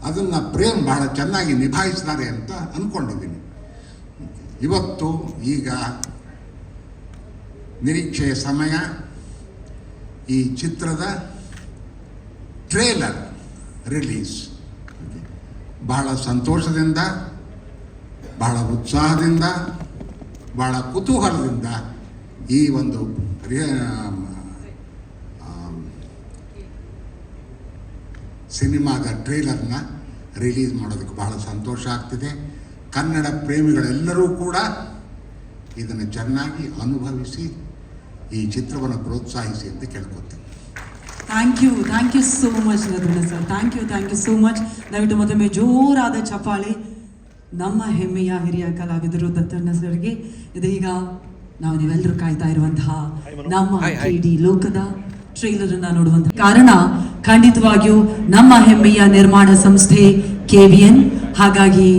ಅದನ್ನು ಪ್ರೇಮ್ ಬಹಳ ಚೆನ್ನಾಗಿ ನಿಭಾಯಿಸಿದ್ದಾರೆ ಅಂತ ಅಂದ್ಕೊಂಡಿದ್ದೀನಿ. ಇವತ್ತು ಈಗ ನಿರೀಕ್ಷೆಯ ಸಮಯ. ಈ ಚಿತ್ರದ ಟ್ರೇಲರ್ ರಿಲೀಸ್ ಬಹಳ ಸಂತೋಷದಿಂದ, ಬಹಳ ಉತ್ಸಾಹದಿಂದ, ಬಹಳ ಕುತೂಹಲದಿಂದ ಈ ಒಂದು ಸಿನಿಮಾದ ಟ್ರೇಲರ್ನ ರಿಲೀಸ್ ಮಾಡೋದಕ್ಕೆ ಬಹಳ ಸಂತೋಷ ಆಗ್ತಿದೆ. ಕನ್ನಡ ಪ್ರೇಮಿಗಳೆಲ್ಲರೂ ಕೂಡ ಇದನ್ನು ಚೆನ್ನಾಗಿ ಅನುಭವಿಸಿ ಈ ಚಿತ್ರವನ್ನು ಪ್ರೋತ್ಸಾಹಿಸಿ ಅಂತ ಕೇಳ್ಕೊತೀನಿ. ಥ್ಯಾಂಕ್ ಯು ಸೋ ಮಚ್ ನದನ sir. Thank you so much. ದಯವಿಟ್ಟು ಮತ್ತೊಮ್ಮೆ ಜೋರಾದ ಚಪ್ಪಾಳೆ ನಮ್ಮ ಹೆಮ್ಮೆಯ ಹಿರಿಯ ಕಲಾವಿದರು ದತ್ತಣ್ಣ ಸರ್ಗೆ. ಇದೀಗ ನಾವು ನೀವೆಲ್ಲರೂ ಕಾಯ್ತಾ ಇರುವಂತಹ ನಮ್ಮ KD ಲೋಕದ ಟ್ರೈಲರ್ ಅನ್ನ ನೋಡುವಂತಹ ಕಾರಣ ಖಂಡಿತವಾಗಿಯೂ ನಮ್ಮ ಹೆಮ್ಮೆಯ ನಿರ್ಮಾಣ ಸಂಸ್ಥೆ KVN. ಹಾಗಾಗಿ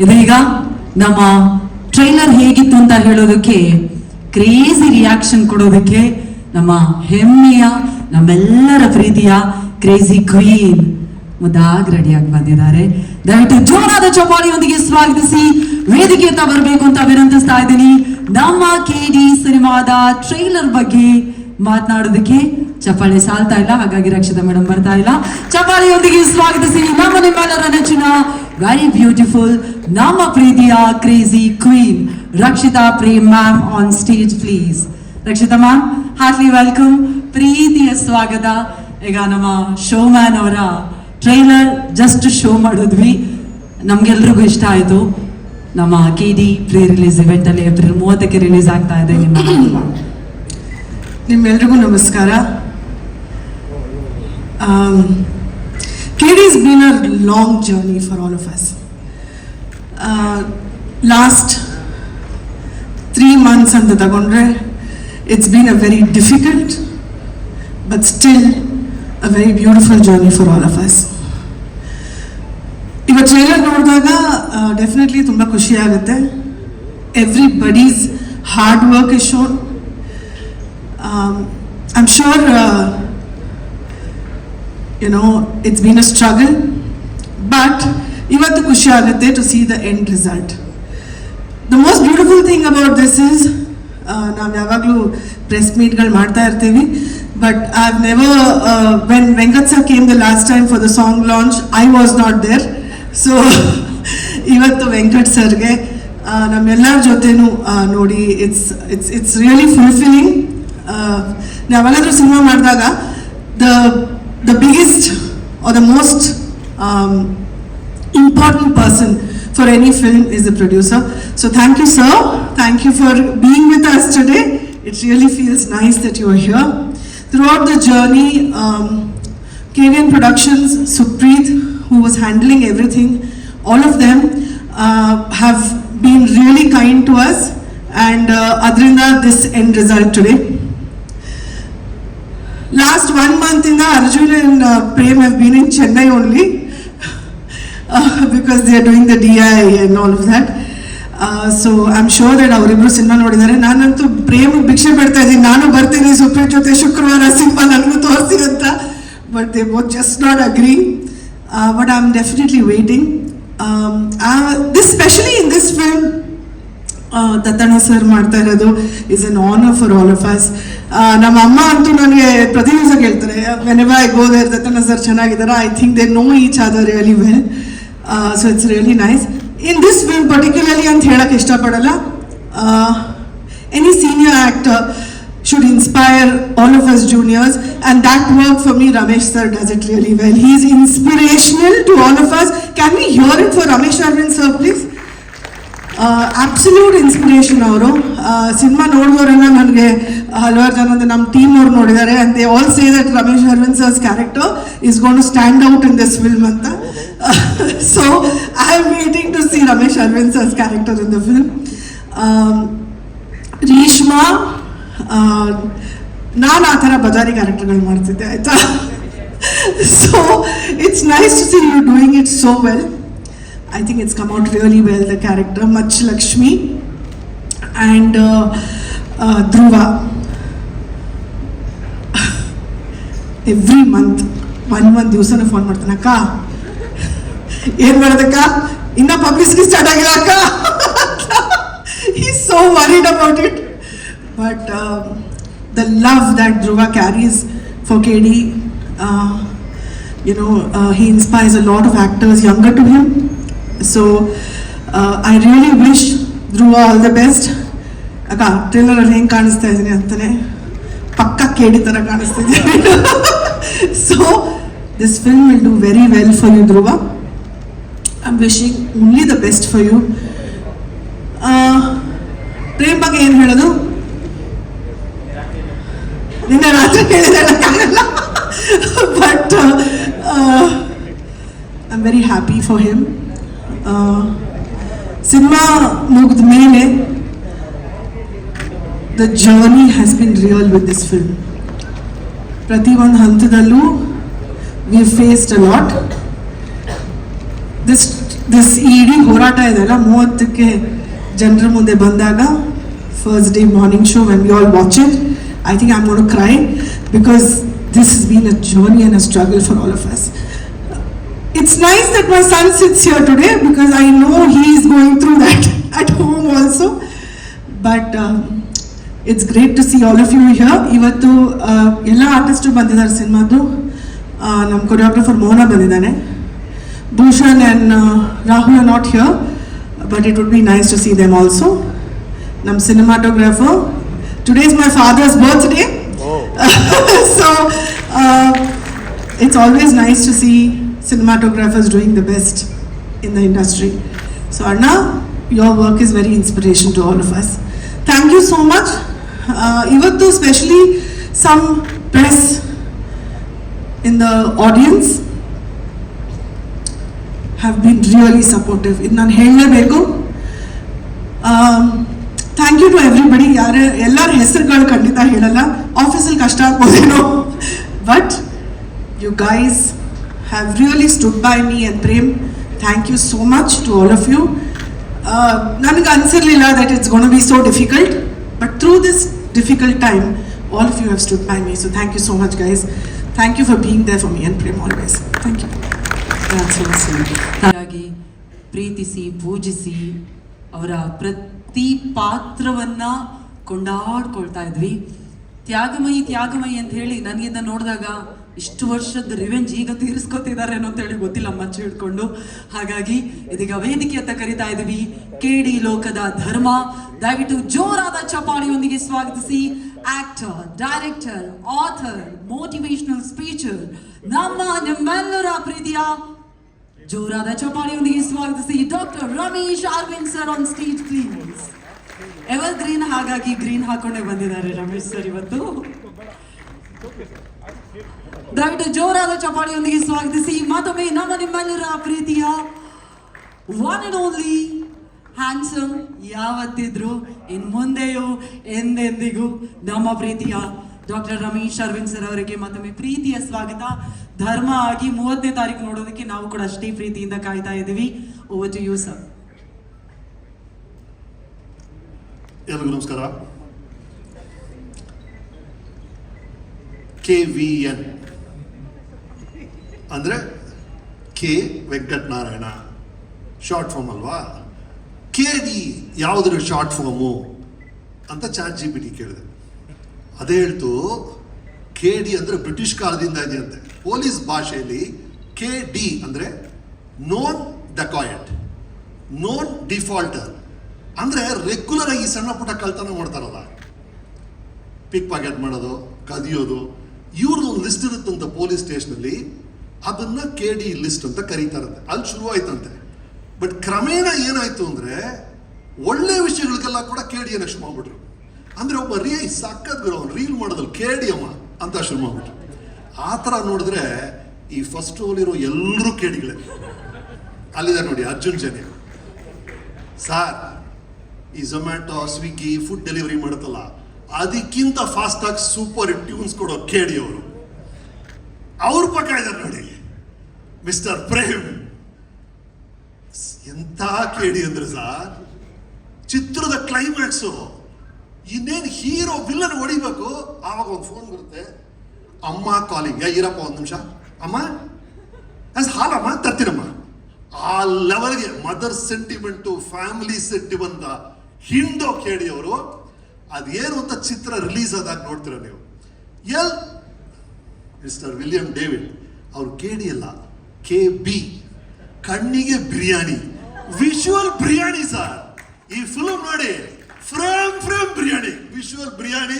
ಇದೀಗ ನಮ್ಮ ಟ್ರೈಲರ್ ಹೇಗಿತ್ತು ಅಂತ ಹೇಳೋದಕ್ಕೆ, ಕ್ರೇಜಿ ರಿಯಾಕ್ಷನ್ ಕೊಡೋದಕ್ಕೆ ನಮ್ಮ ಹೆಮ್ಮೆಯ ನಮ್ಮೆಲ್ಲರ ಪ್ರೀತಿಯ ಕ್ರೇಜಿ ಕ್ವೀನ್ ಮುದ್ದಾಗಿ ರೆಡಿಯಾಗಿ ಬಂದಿದ್ದಾರೆ. ದಯವಿಟ್ಟು ಜೋರಾದ ಚಪ್ಪಾಳಿಯೊಂದಿಗೆ ಸ್ವಾಗತಿಸಿ ವೇದಿಕೆಯತ್ತ ಬರಬೇಕು ಅಂತ ವಿನಂತಿಸ್ತಾ ಇದ್ದೀನಿ. ನಮ್ಮ KD ಸಿನಿಮಾದ ಟ್ರೈಲರ್ ಬಗ್ಗೆ ಮಾತನಾಡೋದಕ್ಕೆ ಚಪ್ಪಾಳೆ ಸಾಲ್ತಾ ಇಲ್ಲ, ಹಾಗಾಗಿ ರಕ್ಷಿತಾ ಮೇಡಮ್ ಬರ್ತಾ ಇಲ್ಲ. ಚಪ್ಪಾಳೆಯೊಂದಿಗೆ ಸ್ವಾಗತಿಸಿ ನಮ್ಮ ನಿಮ್ಮೆಲ್ಲರ ನೆಚ್ಚಿನ ವೆರಿ ಬ್ಯೂಟಿಫುಲ್ ನಮ್ಮ ಪ್ರೀತಿಯ crazy queen Rakshita Prem ma'am on stage please. Rakshita ma'am, heartly welcome, ಪ್ರೀತಿಯ ಸ್ವಾಗತ. ಈಗ ನಮ್ಮ ಶೋ ಮ್ಯಾನ್ ಅವರ ಟ್ರೈಲರ್ ಜಸ್ಟ್ ಶೋ ಮಾಡಿದ್ವಿ, ನಮ್ಗೆಲ್ರಿಗೂ ಇಷ್ಟ ಆಯಿತು. ನಮ್ಮ KD ಪ್ರೀ ರಿಲೀಸ್ ಇವೆಂಟ್ ಅಲ್ಲಿ ಏಪ್ರಿಲ್ 30ಕ್ಕೆ ರಿಲೀಸ್ ಆಗ್ತಾ ಇದೆ. ನಿಮ್ಮೆಲ್ರಿಗೂ ನಮಸ್ಕಾರ. KD has been a long journey for all of us. Last 3 months ಅಂತ ತಗೊಂಡ್ರೆ it's been a very difficult but still a very beautiful journey for all of us. ಇವತ್ತು trailer ನೋಡಿದಾಗ ಡೆಫಿನೆಟ್ಲಿ ತುಂಬ ಖುಷಿ ಆಗುತ್ತೆ. Everybody's hard work is shown. I'm sure it's been a struggle, but ಇವತ್ತು ಖುಷಿ ಆಗುತ್ತೆ to see the end result. The most beautiful thing about this is ನಾವು ಯಾವಾಗಲೂ ಪ್ರೆಸ್ ಮೀಟ್ಗಳು ಮಾಡ್ತಾ ಇರ್ತೀವಿ, but I've never when Venkat sir came the last time for the song launch, I was not there. So ಇವತ್ತು ವೆಂಕಟ್ ಸರ್ಗೆ ನಮ್ಮೆಲ್ಲರ ಜೊತೆನೂ ನೋಡಿ it's really fulfilling. ನಾವೆಲ್ಲರೂ ಸಿನಿಮಾ ಮಾಡಿದಾಗ the biggest or the most important person for any film is the producer. So thank you, sir. Thank you for being with us today. It really feels nice that you are here. Throughout the journey, KVN Productions, Supreet, who was handling everything, all of them have been really kind to us, and adrinda this end result today. Last 1 month Arjun and Prem have been in Chennai only because they are doing the DI and all of that. So I'm sure that ಅವರಿಬ್ರು cinema ನೋಡಿದ್ದಾರೆ. ನಾನಂತೂ ಪ್ರೇಮ್ ಭಿಕ್ಷೆ ಬಿಡ್ತಾ ಇದ್ದೀನಿ, ನಾನು ಬರ್ತೀನಿ ಸುಪ್ರೀತ್ ಜೊತೆ ಶುಕ್ರವಾರ ಸಿನಿಮಾ ನನಗೂ ತೋರಿಸಿ ಅಂತ, but they both just not agree. But I'm definitely waiting. This, especially in this film, Dattanna sir ಮಾಡ್ತಾ ಇರೋದು is an honour for all of us. ನಮ್ಮ ಅಮ್ಮ ಅಂತೂ ನನಗೆ ಪ್ರತಿ ದಿವಸ ಕೇಳ್ತಾರೆ, whenever I go there, Dattanna sir ಚೆನ್ನಾಗಿದ್ದಾರೆ. I think they know each other really well. So it's really nice. In this film particularly ಅಂತ ಹೇಳಕ್ಕೆ ಇಷ್ಟಪಡಲ್ಲ. Any senior actor should inspire all of us juniors, and that work for me Ramesh sir does it really well. He is inspirational to all of us. Can we hear it for Ramesh Arvind sir please? Absolute inspiration ಅವರು. Cinema ನೋಡಿದವರೆಲ್ಲ ನನಗೆ ಹಲವಾರು ಜನ ನಮ್ಮ team ಅವ್ರು ನೋಡಿದ್ದಾರೆ, and they all say that Ramesh Arvind sir's character is going to stand out in this film ಅಂತ. So I am waiting to see Ramesh Arvind sir's character in the film. Reshma, ನಾನು ಆ ಥರ ಬಜಾರಿ ಕ್ಯಾರೆಕ್ಟರ್ಗಳು ಮಾಡ್ತಿದ್ದೆ ಆಯಿತಾ. So it's nice to see you doing it so well. I think it's come out really well, the character. Machalakshmi and Dhruva. Every month ಒಂದು ದಿವಸನೂ phone ಮಾಡ್ತಾನೆ, ಅಕ್ಕ ಏನ್ ಮಾಡೋದಕ್ಕ, ಇನ್ನ ಪಬ್ಲಿಸಿಟಿ ಸ್ಟಾರ್ಟ್ ಆಗಿಲ್ಲ ಅಕ್ಕ. He's so worried about it. But the love that Dhruva carries for KD, he inspires a lot of actors younger to him. So I really wish Dhruva all the best. ಅಕ್ಕ trailer ಅಲ್ಲಿ ಹೆಂಗೆ ಕಾಣಿಸ್ತಾ ಇದ್ದೀನಿ ಅಂತಾನೆ ಪಕ್ಕ KD ಥರ ಕಾಣಿಸ್ತಿದ್ದೀನಿ. So this film will do very well for you, Dhruva. I'm wishing only the best for you. Prem ಬಗ್ಗೆ ಏನು ಹೇಳೋದು, ನಿನ್ನೆ ರಾತ್ರಿ ಹೇಳಿದಲ್ಲ. But I am very happy for him. ಸಿನಿಮಾ ಮುಗಿದ ಮೇಲೆ the journey has been real with this film. ಪ್ರತಿಯೊಂದು ಹಂತದಲ್ಲೂ we faced a lot. This ಇಡೀ ಹೋರಾಟ ಇದೆಲ್ಲ 30ಕ್ಕೆ ಜನರ ಮುಂದೆ ಬಂದಾಗ, first day morning show, when we all watch it, I think I'm going to cry because this has been a journey and a struggle for all of us. It's nice that my son sits here today because I know he is going through that at home also. But it's great to see all of you here. Ivattu ella artists bandidare cinemadu. Nam choreographer Mona bandidane. Bhushan and Rahul are not here, but it would be nice to see them also. Nam cinematographer. Today is my father's birthday. Oh. So it's always nice to see cinematographers doing the best in the industry. So Arna, your work is very inspiration to all of us. Thank you so much. Ivattu especially some press in the audience have been really supportive. In nan hellebeku. Thank you to everybody. ಎಲ್ಲರ ಹೆಸರುಗಳು ಖಂಡಿತ ಹೇಳಲ್ಲ, ಆಫೀಸಲ್ಲಿ ಕಷ್ಟ ಆಗ್ಬೋದೇನೋ, but you guys have really stood by me and Prem. Thank you so much to all of you. ನನಗೆ ಅನಿಸಿರಲಿಲ್ಲ that it's gonna be so difficult, but through this difficult time all of you have stood by me. So thank you so much guys. Thank you for being there for me and Prem always. Thank you. ಹಾಗಾಗಿ ಪ್ರೀತಿಸಿ ಪೂಜಿಸಿ ಅವರ ಪ್ರತಿ ಪಾತ್ರವನ್ನ ಕೊಂಡಾಡ್ಕೊಳ್ತಾ ಇದ್ವಿ. ತ್ಯಾಗಮಯಿ ಅಂತ ಹೇಳಿ ನನಗಿಂದ ನೋಡಿದಾಗ ಇಷ್ಟು ವರ್ಷದ ರಿವೆಂಜ್ ಈಗ ತೀರಿಸ್ಕೊತಿದ್ದಾರೆ ಅಂತ ಹೇಳಿ ಗೊತ್ತಿಲ್ಲ, ಮಚ್ಚು ಹಿಡ್ಕೊಂಡು. ಹಾಗಾಗಿ ಇದೀಗ ವೇದಿಕೆ ಅಂತ ಕರಿತಾ ಇದ್ವಿ KD ಲೋಕದ ಧರ್ಮ. ದಯವಿಟ್ಟು ಜೋರಾದ ಚಪಾಳಿಯೊಂದಿಗೆ ಸ್ವಾಗತಿಸಿ actor, director, author, motivational speecher, ನಿಮ್ಮೆಲ್ಲರ ಪ್ರೀತಿಯ ಜೋರಾದ ಚಪಾಳಿಯೊಂದಿಗೆ ಸ್ವಾಗತಿಸಿ doctor Ramesh Aravind sir on stage please. Evergreen, ಹಾಗಾಗಿ ಗ್ರೀನ್ ಹಾಕೊಂಡೇ ಬಂದಿದ್ದಾರೆ ರಮೇಶ್ ಸರ್ ಇವತ್ತು. ದಯವಿಟ್ಟು ಜೋರಾದ ಚಪಾಳಿಯೊಂದಿಗೆ ಸ್ವಾಗತಿಸಿ ಮತ್ತೊಮ್ಮೆ ನಿಮ್ಮೆಲ್ಲರ ಪ್ರೀತಿಯ ಒನ್ ಅಂಡ್ ಓನ್ಲಿ ಹ್ಯಾಂಡ್ಸಮ್, ಯಾವತ್ತಿದ್ರು ಇನ್ ಮುಂದೆಯೂ ಎಂದೆಂದಿಗೂ ನಮ್ಮ ಪ್ರೀತಿಯ ಡಾಕ್ಟರ್ ರಮೇಶ್ ಅರವಿಂದ್ ಸರ್ ಅವರಿಗೆ ಮತ್ತೊಮ್ಮೆ ಪ್ರೀತಿಯ ಸ್ವಾಗತ. ಧರ್ಮ ಆಗಿ 30ನೇ ತಾರೀಕು ನೋಡೋದಕ್ಕೆ ನಾವು ಕೂಡ ಅಷ್ಟೇ ಪ್ರೀತಿಯಿಂದ ಕಾಯ್ತಾ ಇದ್ದೀವಿ. Over to you sir. ಎಲ್ಲರಿಗೂ ನಮಸ್ಕಾರ. KVN ಅಂದರೆ ಕೆ ವೆಂಕಟನಾರಾಯಣ ಶಾರ್ಟ್ ಫಾರ್ಮ್ ಅಲ್ವಾ. KD ಯಾವುದ್ರ ಶಾರ್ಟ್ ಫಾರ್ಮು ಅಂತ ChatGPT ಕೇಳಿದೆ. ಅದೇ ಹೇಳ್ತು KD ಅಂದರೆ ಬ್ರಿಟಿಷ್ ಕಾಲದಿಂದ ಇದೆಯಂತೆ. ಪೊಲೀಸ್ ಭಾಷೆಯಲ್ಲಿ KD ಅಂದರೆ ನೋನ್ ಡಕಾಯಟ್, ನೋನ್ ಡಿಫಾಲ್ಟರ್. ಅಂದರೆ ರೆಗ್ಯುಲರ್ ಆಗಿ ಸಣ್ಣ ಪುಟ್ಟ ಕಳ್ತನ ಮಾಡ್ತಾರಲ್ಲ, ಪಿಕ್ ಪಾಕೆಟ್ ಮಾಡೋದು, ಕದಿಯೋದು, ಇವ್ರದ್ದು ಒಂದು ಲಿಸ್ಟ್ ಇರುತ್ತಂತ ಪೊಲೀಸ್ ಸ್ಟೇಷನಲ್ಲಿ. ಅದನ್ನ KD ಲಿಸ್ಟ್ ಅಂತ ಕರೀತಾರಂತೆ. ಅಲ್ಲಿ ಶುರುವಾಯ್ತಂತೆ. ಬಟ್ ಕ್ರಮೇಣ ಏನಾಯ್ತು ಅಂದರೆ ಒಳ್ಳೆ ವಿಷಯಗಳಿಗೆಲ್ಲ ಕೂಡ KD ಅನ್ನೋ ಶುರು ಮಾಡ್ಬಿಟ್ರು. ಅಂದರೆ ಒಬ್ಬ ಸಕ್ಕತ್ ಗುರು ಅವ್ನು ರೀಲ್ ಮಾಡೋದಲ್ಲಿ KD ಅಮ್ಮ ಅಂತ ಶುರು ಮಾಡ್ಬಿಟ್ರು. ಆ ಥರ ನೋಡಿದ್ರೆ ಈ ಫಸ್ಟ್ ರೋಲ್ ಇರೋ ಎಲ್ಲರೂ KDಗಳೇ. ಅಲ್ಲಿದೆ ನೋಡಿ ಅರ್ಜುನ್ ಜನ್ಯ ಸಾರ್. ಈ ಝೊಮ್ಯಾಟೊ, ಸ್ವಿಗ್ಗಿ, ಫುಡ್ ಡೆಲಿವರಿ ಮಾಡುತ್ತಲ್ಲ, ಅದಕ್ಕಿಂತ ಫಾಸ್ಟ್ ಆಗಿ ಸೂಪರ್ ಟ್ಯೂನ್ಸ್ ಕೊಡೋ KD ಅವರು. ಅವ್ರ ಪಕ್ಕ ಇದ್ದಾರೆ ನೋಡಿ ಮಿಸ್ಟರ್ ಪ್ರೇಮ್. ಎಂಥ KD ಅಂದ್ರೆ ಸಾರ್, ಚಿತ್ರದ ಕ್ಲೈಮ್ಯಾಕ್ಸು ಇನ್ನೇನು ಹೀರೋ ವಿಲ್ಲನ್ ಹೊಡಿಬೇಕು, ಆವಾಗ ಒಂದು ಫೋನ್ ಬರುತ್ತೆ, ಅಮ್ಮ ಕಾಲಿಂಗ್ ಇರಪ್ಪ ಒಂದು ನಿಮಿಷ ಅಮ್ಮ ಹಾಲಮ್ಮ ತರ್ತೀನಮ್ಮ. ಆ ಲೆವೆಲ್ಗೆ ಮದರ್ ಸೆಂಟಿಮೆಂಟು ಫ್ಯಾಮಿಲಿ ಸೆಂಟಿಮೆಂಟ್ ಹಿಂಡೋ ಕೇಳಿ ಅವರು. ಅದೇನು ಅಂತ ಚಿತ್ರ ರಿಲೀಸ್ ಆದಾಗ ನೋಡ್ತೀರ ನೀವು. ಮಿಸ್ಟರ್ ವಿಲಿಯಂ ಡೇವಿಡ್ ಅವ್ರು ಕೇಳಿ ಅಲ್ಲ, KB, ಕಣ್ಣಿಗೆ ಬಿರಿಯಾನಿ, ವಿಶುವಲ್ ಬಿರಿಯಾನಿ ಸರ್. ಈ ಫಿಲ್ಮ್ ನೋಡಿ, frame biryani, visual biryani.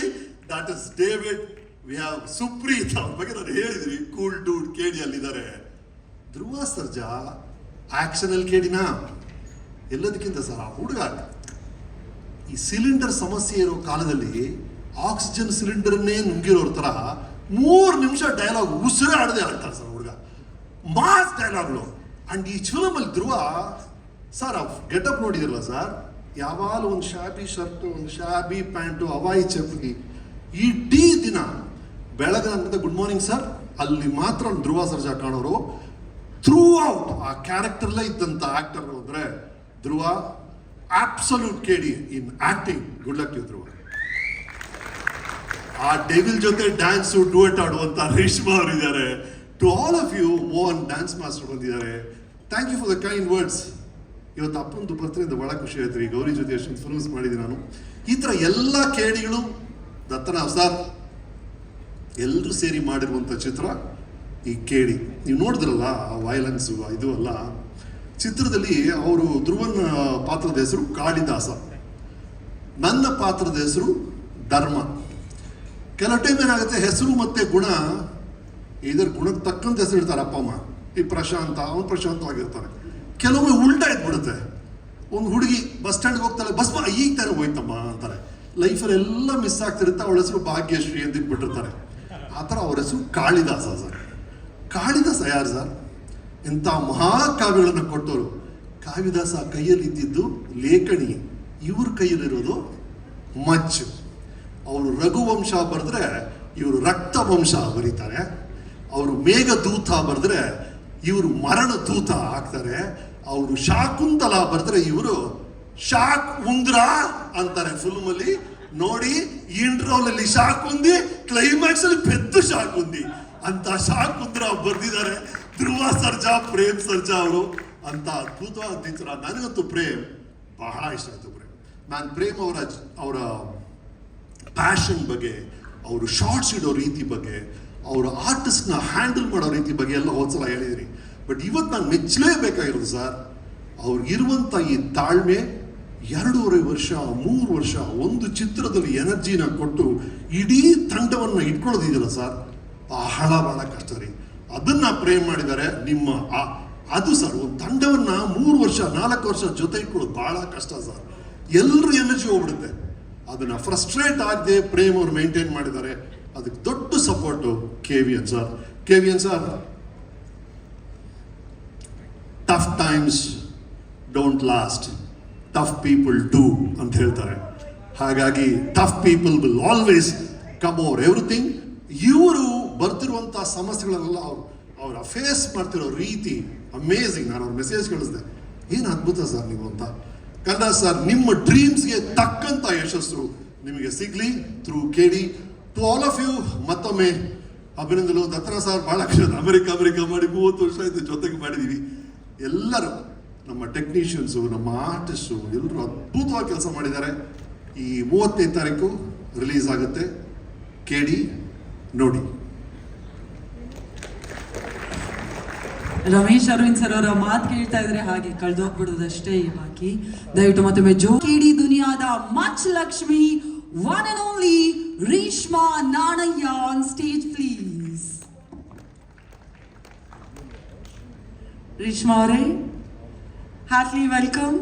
That is David. We have Supreeth, ಅವ್ರ ಬಗ್ಗೆ ನಾನು ಹೇಳಿದ್ರಿ, cool dude KD ಅಲ್ಲಿದ್ದಾರೆ. Dhruva Sarja action ಅಲ್ಲಿ KDನ ಎಲ್ಲದಕ್ಕಿಂತ ಸರ್ ಆ ಹುಡುಗ ಈ ಸಿಲಿಂಡರ್ ಸಮಸ್ಯೆ ಇರೋ ಕಾಲದಲ್ಲಿ ಆಕ್ಸಿಜನ್ ಸಿಲಿಂಡರ್ನೇ ನುಂಗಿರೋರ ತರ 3 ನಿಮಿಷ ಡೈಲಾಗ್ ಉಸಿರಾಡದೆ ಆಡ್ತಾರೆ ಸರ್ ಹುಡುಗ. ಮಾಸ್ ಡೈಲಾಗ್ಲು. ಅಂಡ್ ಈ ಫಿಲಮ್ ಅಲ್ಲಿ ಧ್ರುವ ಸರ್ ಆ ಗೆಟಪ್ ನೋಡಿದಿರಲ್ಲ ಸರ್, ಯಾವಾಗಲೂ ಒಂದು ಶಾಬಿ ಶರ್ಟು, ಒಂದು ಶಾಬಿ ಪ್ಯಾಂಟು, ಹವಾಯಿ ಚಪ್ಪಲಿ. ಇಡೀ ದಿನ ಬೆಳಗ್ಗೆ ಗುಡ್ ಮಾರ್ನಿಂಗ್ ಸರ್ ಅಲ್ಲಿ ಮಾತ್ರ ಧ್ರುವ ಸರ್ಜಾ ಕಾಣೋರು. ಥ್ರೂ ಔಟ್ ಆ ಕ್ಯಾರೆಕ್ಟರ್ಲೇ ಇದ್ದಂಥ ಆಕ್ಟರ್ ಅಂದ್ರೆ Dhruva. Absolute KD in acting. Good luck you Dhruva. ಆ ಡೆವಿಲ್ ಜೊತೆ ಡ್ಯಾನ್ಸ್ ಡುಯೆಟ್ ಆಡುವಂತ ರೇಷ್ಮಾ ಅವರು ಇದ್ದಾರೆ. To all of you, Mohan dance master ಬಂದಿದ್ದಾರೆ. Thank you for the kind words. ಇವತ್ತು ಅಪ್ಪಂದು ಬರ್ತ್ಡೇಯಿಂದ ಬಹಳ ಖುಷಿ ಆಯ್ತು ರೀ. ಗೌರಿ ಜೊತೆ ಎಷ್ಟು ಫಿಲ್ಮ್ಸ್ ಮಾಡಿದ್ದೀನಿ ನಾನು. ಈ ಥರ ಎಲ್ಲ KDಗಳು ದತ್ತನ ಸರ್ ಎಲ್ಲರೂ ಸೇರಿ ಮಾಡಿರುವಂಥ ಚಿತ್ರ ಈ KD. ನೀವು ನೋಡಿದ್ರಲ್ಲ ಆ ವೈಲೆನ್ಸು ಇದು ಅಲ್ಲ. ಚಿತ್ರದಲ್ಲಿ ಅವರು ಧ್ರುವನ ಪಾತ್ರದ ಹೆಸರು ಕಾಳಿದಾಸ, ನನ್ನ ಪಾತ್ರದ ಹೆಸರು ಧರ್ಮ. ಕೆಲವು ಟೈಮ್ ಏನಾಗುತ್ತೆ, ಹೆಸರು ಮತ್ತೆ ಗುಣ ಇದರ ಗುಣಕ್ಕೆ ತಕ್ಕಂತ ಹೆಸರು ಇಡ್ತಾರೆ ಅಪ್ಪ ಅಮ್ಮ. ಈ ಪ್ರಶಾಂತ, ಅವನು ಪ್ರಶಾಂತವಾಗಿರ್ತಾರೆ. ಕೆಲವೊಮ್ಮೆ ಉಲ್ಟಾ ಇದ್ಬಿಡುತ್ತೆ. ಒಂದು ಹುಡುಗಿ ಬಸ್ ಸ್ಟ್ಯಾಂಡ್ಗೆ ಹೋಗ್ತಾಳೆ, ಬಸ್ ಈಗ ತಾನೆ ಹೋಯ್ತಮ್ಮ ಅಂತಾರೆ. ಲೈಫಲ್ಲಿ ಎಲ್ಲ ಮಿಸ್ ಆಗ್ತಿರುತ್ತೆ. ಅವಳ ಹೆಸರು ಭಾಗ್ಯಶ್ರೀ ಅಂತ ಇಟ್ಬಿಟ್ಟಿರ್ತಾರೆ. ಆ ಥರ ಅವ್ರ ಹೆಸರು ಕಾಳಿದಾಸ ಸರ್. ಕಾಳಿದಾಸ ಯಾರು ಸರ್? ಇಂಥ ಮಹಾಕಾವ್ಯಗಳನ್ನು ಕೊಟ್ಟವರು. ಕಾಳಿದಾಸ ಕೈಯಲ್ಲಿ ಇದ್ದಿದ್ದು ಲೇಖನಿ, ಇವ್ರ ಕೈಯಲ್ಲಿರೋದು ಮಚ್ಚು. ಅವರು ರಘುವಂಶ ಬರೆದ್ರೆ ಇವರು ರಕ್ತವಂಶ ಬರೀತಾರೆ. ಅವರು ಮೇಘದೂತ ಬರೆದ್ರೆ ಇವರು ಮರಣ ದೂತ ಆಗ್ತಾರೆ. ಅವರು ಶಾಕುಂತಲ ಬರೆದ್ರೆ ಇವರು ಶಾಕ್ ಉಂದ್ರ ಅಂತಾರೆ. ಫಿಲ್ಮ್ ಅಲ್ಲಿ ನೋಡಿ, ಇಂಟ್ರೋಲ್ ಅಲ್ಲಿ ಶಾಕ್ ಉಂದಿ, ಕ್ಲೈಮ್ಯಾಕ್ಸ್ ಅಲ್ಲಿ ಪೆದ್ದು ಶಾಕ್ ಉಂದಿ ಅಂತ ಶಾಕ್ ಉಂದ್ರ ಬರ್ದಿದ್ದಾರೆ ಧ್ರುವ ಸರ್ಜಾ, ಪ್ರೇಮ್ ಸರ್ಜಾ ಅವರು. ಅಂತ ಅದ್ಭುತವಾದ ಚಿತ್ರ. ನನಗಂತೂ ಪ್ರೇಮ್ ಬಹಳ ಇಷ್ಟ ಆಯ್ತು. ನಾನು ಪ್ರೇಮ್ ಅವರ ಪ್ಯಾಷನ್ ಬಗ್ಗೆ, ಅವರು ಶಾರ್ಟ್ಸ್ ಇಡೋ ರೀತಿ ಬಗ್ಗೆ, ಅವರ ಆರ್ಟಿಸ್ಟ್ನ ಹ್ಯಾಂಡಲ್ ಮಾಡೋ ರೀತಿ ಬಗ್ಗೆ ಎಲ್ಲ ಹೋದ್ಸಲ ಹೇಳಿದಿರಿ. ಬಟ್ ಇವತ್ತು ನಾನು ಮೆಚ್ಚಲೇಬೇಕಾಗಿರೋದು ಸರ್, ಅವ್ರಿಗಿರುವಂಥ ಈ ತಾಳ್ಮೆ. 2.5 ವರ್ಷ 3 ವರ್ಷ ಒಂದು ಚಿತ್ರದಲ್ಲಿ ಎನರ್ಜಿನ ಕೊಟ್ಟು ಇಡೀ ತಂಡವನ್ನು ಇಟ್ಕೊಳ್ಳೋದಿದೆಯಲ್ಲ ಸರ್, ಬಹಳ ಕಷ್ಟ ರೀ. ಅದನ್ನ ಪ್ರೇಮ್ ಮಾಡಿದ್ದಾರೆ. ನಿಮ್ಮ ಅದು ಸರ್, ಒಂದು ತಂಡವನ್ನ 3 ವರ್ಷ 4 ವರ್ಷ ಜೊತೆ ಇಟ್ಕೊಳ್ಳೋದು ಬಹಳ ಕಷ್ಟ ಸರ್. ಎಲ್ಲರೂ ಎನರ್ಜಿ ಹೋಗ್ಬಿಡುತ್ತೆ. ಅದನ್ನ ಫ್ರಸ್ಟ್ರೇಟ್ ಆಗದೆ ಪ್ರೇಮ್ ಅವರು ಮೇಂಟೈನ್ ಮಾಡಿದ್ದಾರೆ. ಅದಕ್ಕೆ ದೊಡ್ಡ support KVN sir. KVN sir, tough times don't last, tough people do ಅಂತ ಹೇಳ್ತಾರೆ. ಹಾಗಾಗಿ tough people will always come over everything. ಇವರು ಬರ್ತಿರುವಂಥ ಸಮಸ್ಯೆಗಳೆಲ್ಲ ಅವರ ಫೇಸ್ ಮಾಡ್ತಿರೋ ರೀತಿ ಅಮೇಝಿಂಗ್. ನಾನು ಅವ್ರ ಮೆಸೇಜ್ ಕಳಿಸಿದೆ, ಏನು ಅದ್ಭುತ ಸರ್ ನೀವು ಅಂತ. ಕನ್ನಡ ಸರ್, ನಿಮ್ಮ ಡ್ರೀಮ್ಸ್ಗೆ ತಕ್ಕಂಥ ಯಶಸ್ಸು ನಿಮಗೆ ಸಿಗ್ಲಿ through KD. To all of you ಮತ್ತೊಮ್ಮೆ ಅಭಿನಂದನೆ. ದತ್ತನ ಸರ್ ಬಹಳ ಅಮೆರಿಕ ಮಾಡಿ 30 ವರ್ಷ ಆಯ್ತು ಜೊತೆಗೆ ಮಾಡಿದೀವಿ. ಎಲ್ಲರೂ ನಮ್ಮ ಟೆಕ್ನಿಷಿಯನ್ಸು, ನಮ್ಮ ಆರ್ಟಿಸ್ಟು ಎಲ್ಲರೂ ಅದ್ಭುತವಾಗಿ ಕೆಲಸ ಮಾಡಿದ್ದಾರೆ. ಈ 35ನೇ ತಾರೀಕು ರಿಲೀಸ್ ಆಗುತ್ತೆ KD, ನೋಡಿ. ರಮೇಶ್ ಅರವಿಂದ್ ಸರ್ ಅವರ ಮಾತು ಕೇಳ್ತಾ ಇದ್ರೆ ಹಾಗೆ ಕಳೆದೋಗ್ಬಿಡೋದಷ್ಟೇ ಬಾಕಿ. ದಯವಿಟ್ಟು ಮತ್ತೊಮ್ಮೆ KD ದುನಿಯಾದ Mach Lakshmi, one and only Reshma Nanaiah on stage please. Reshma ಅವರೇ, ಹಾರ್ಟ್ಲಿ ವೆಲ್ಕಮ್.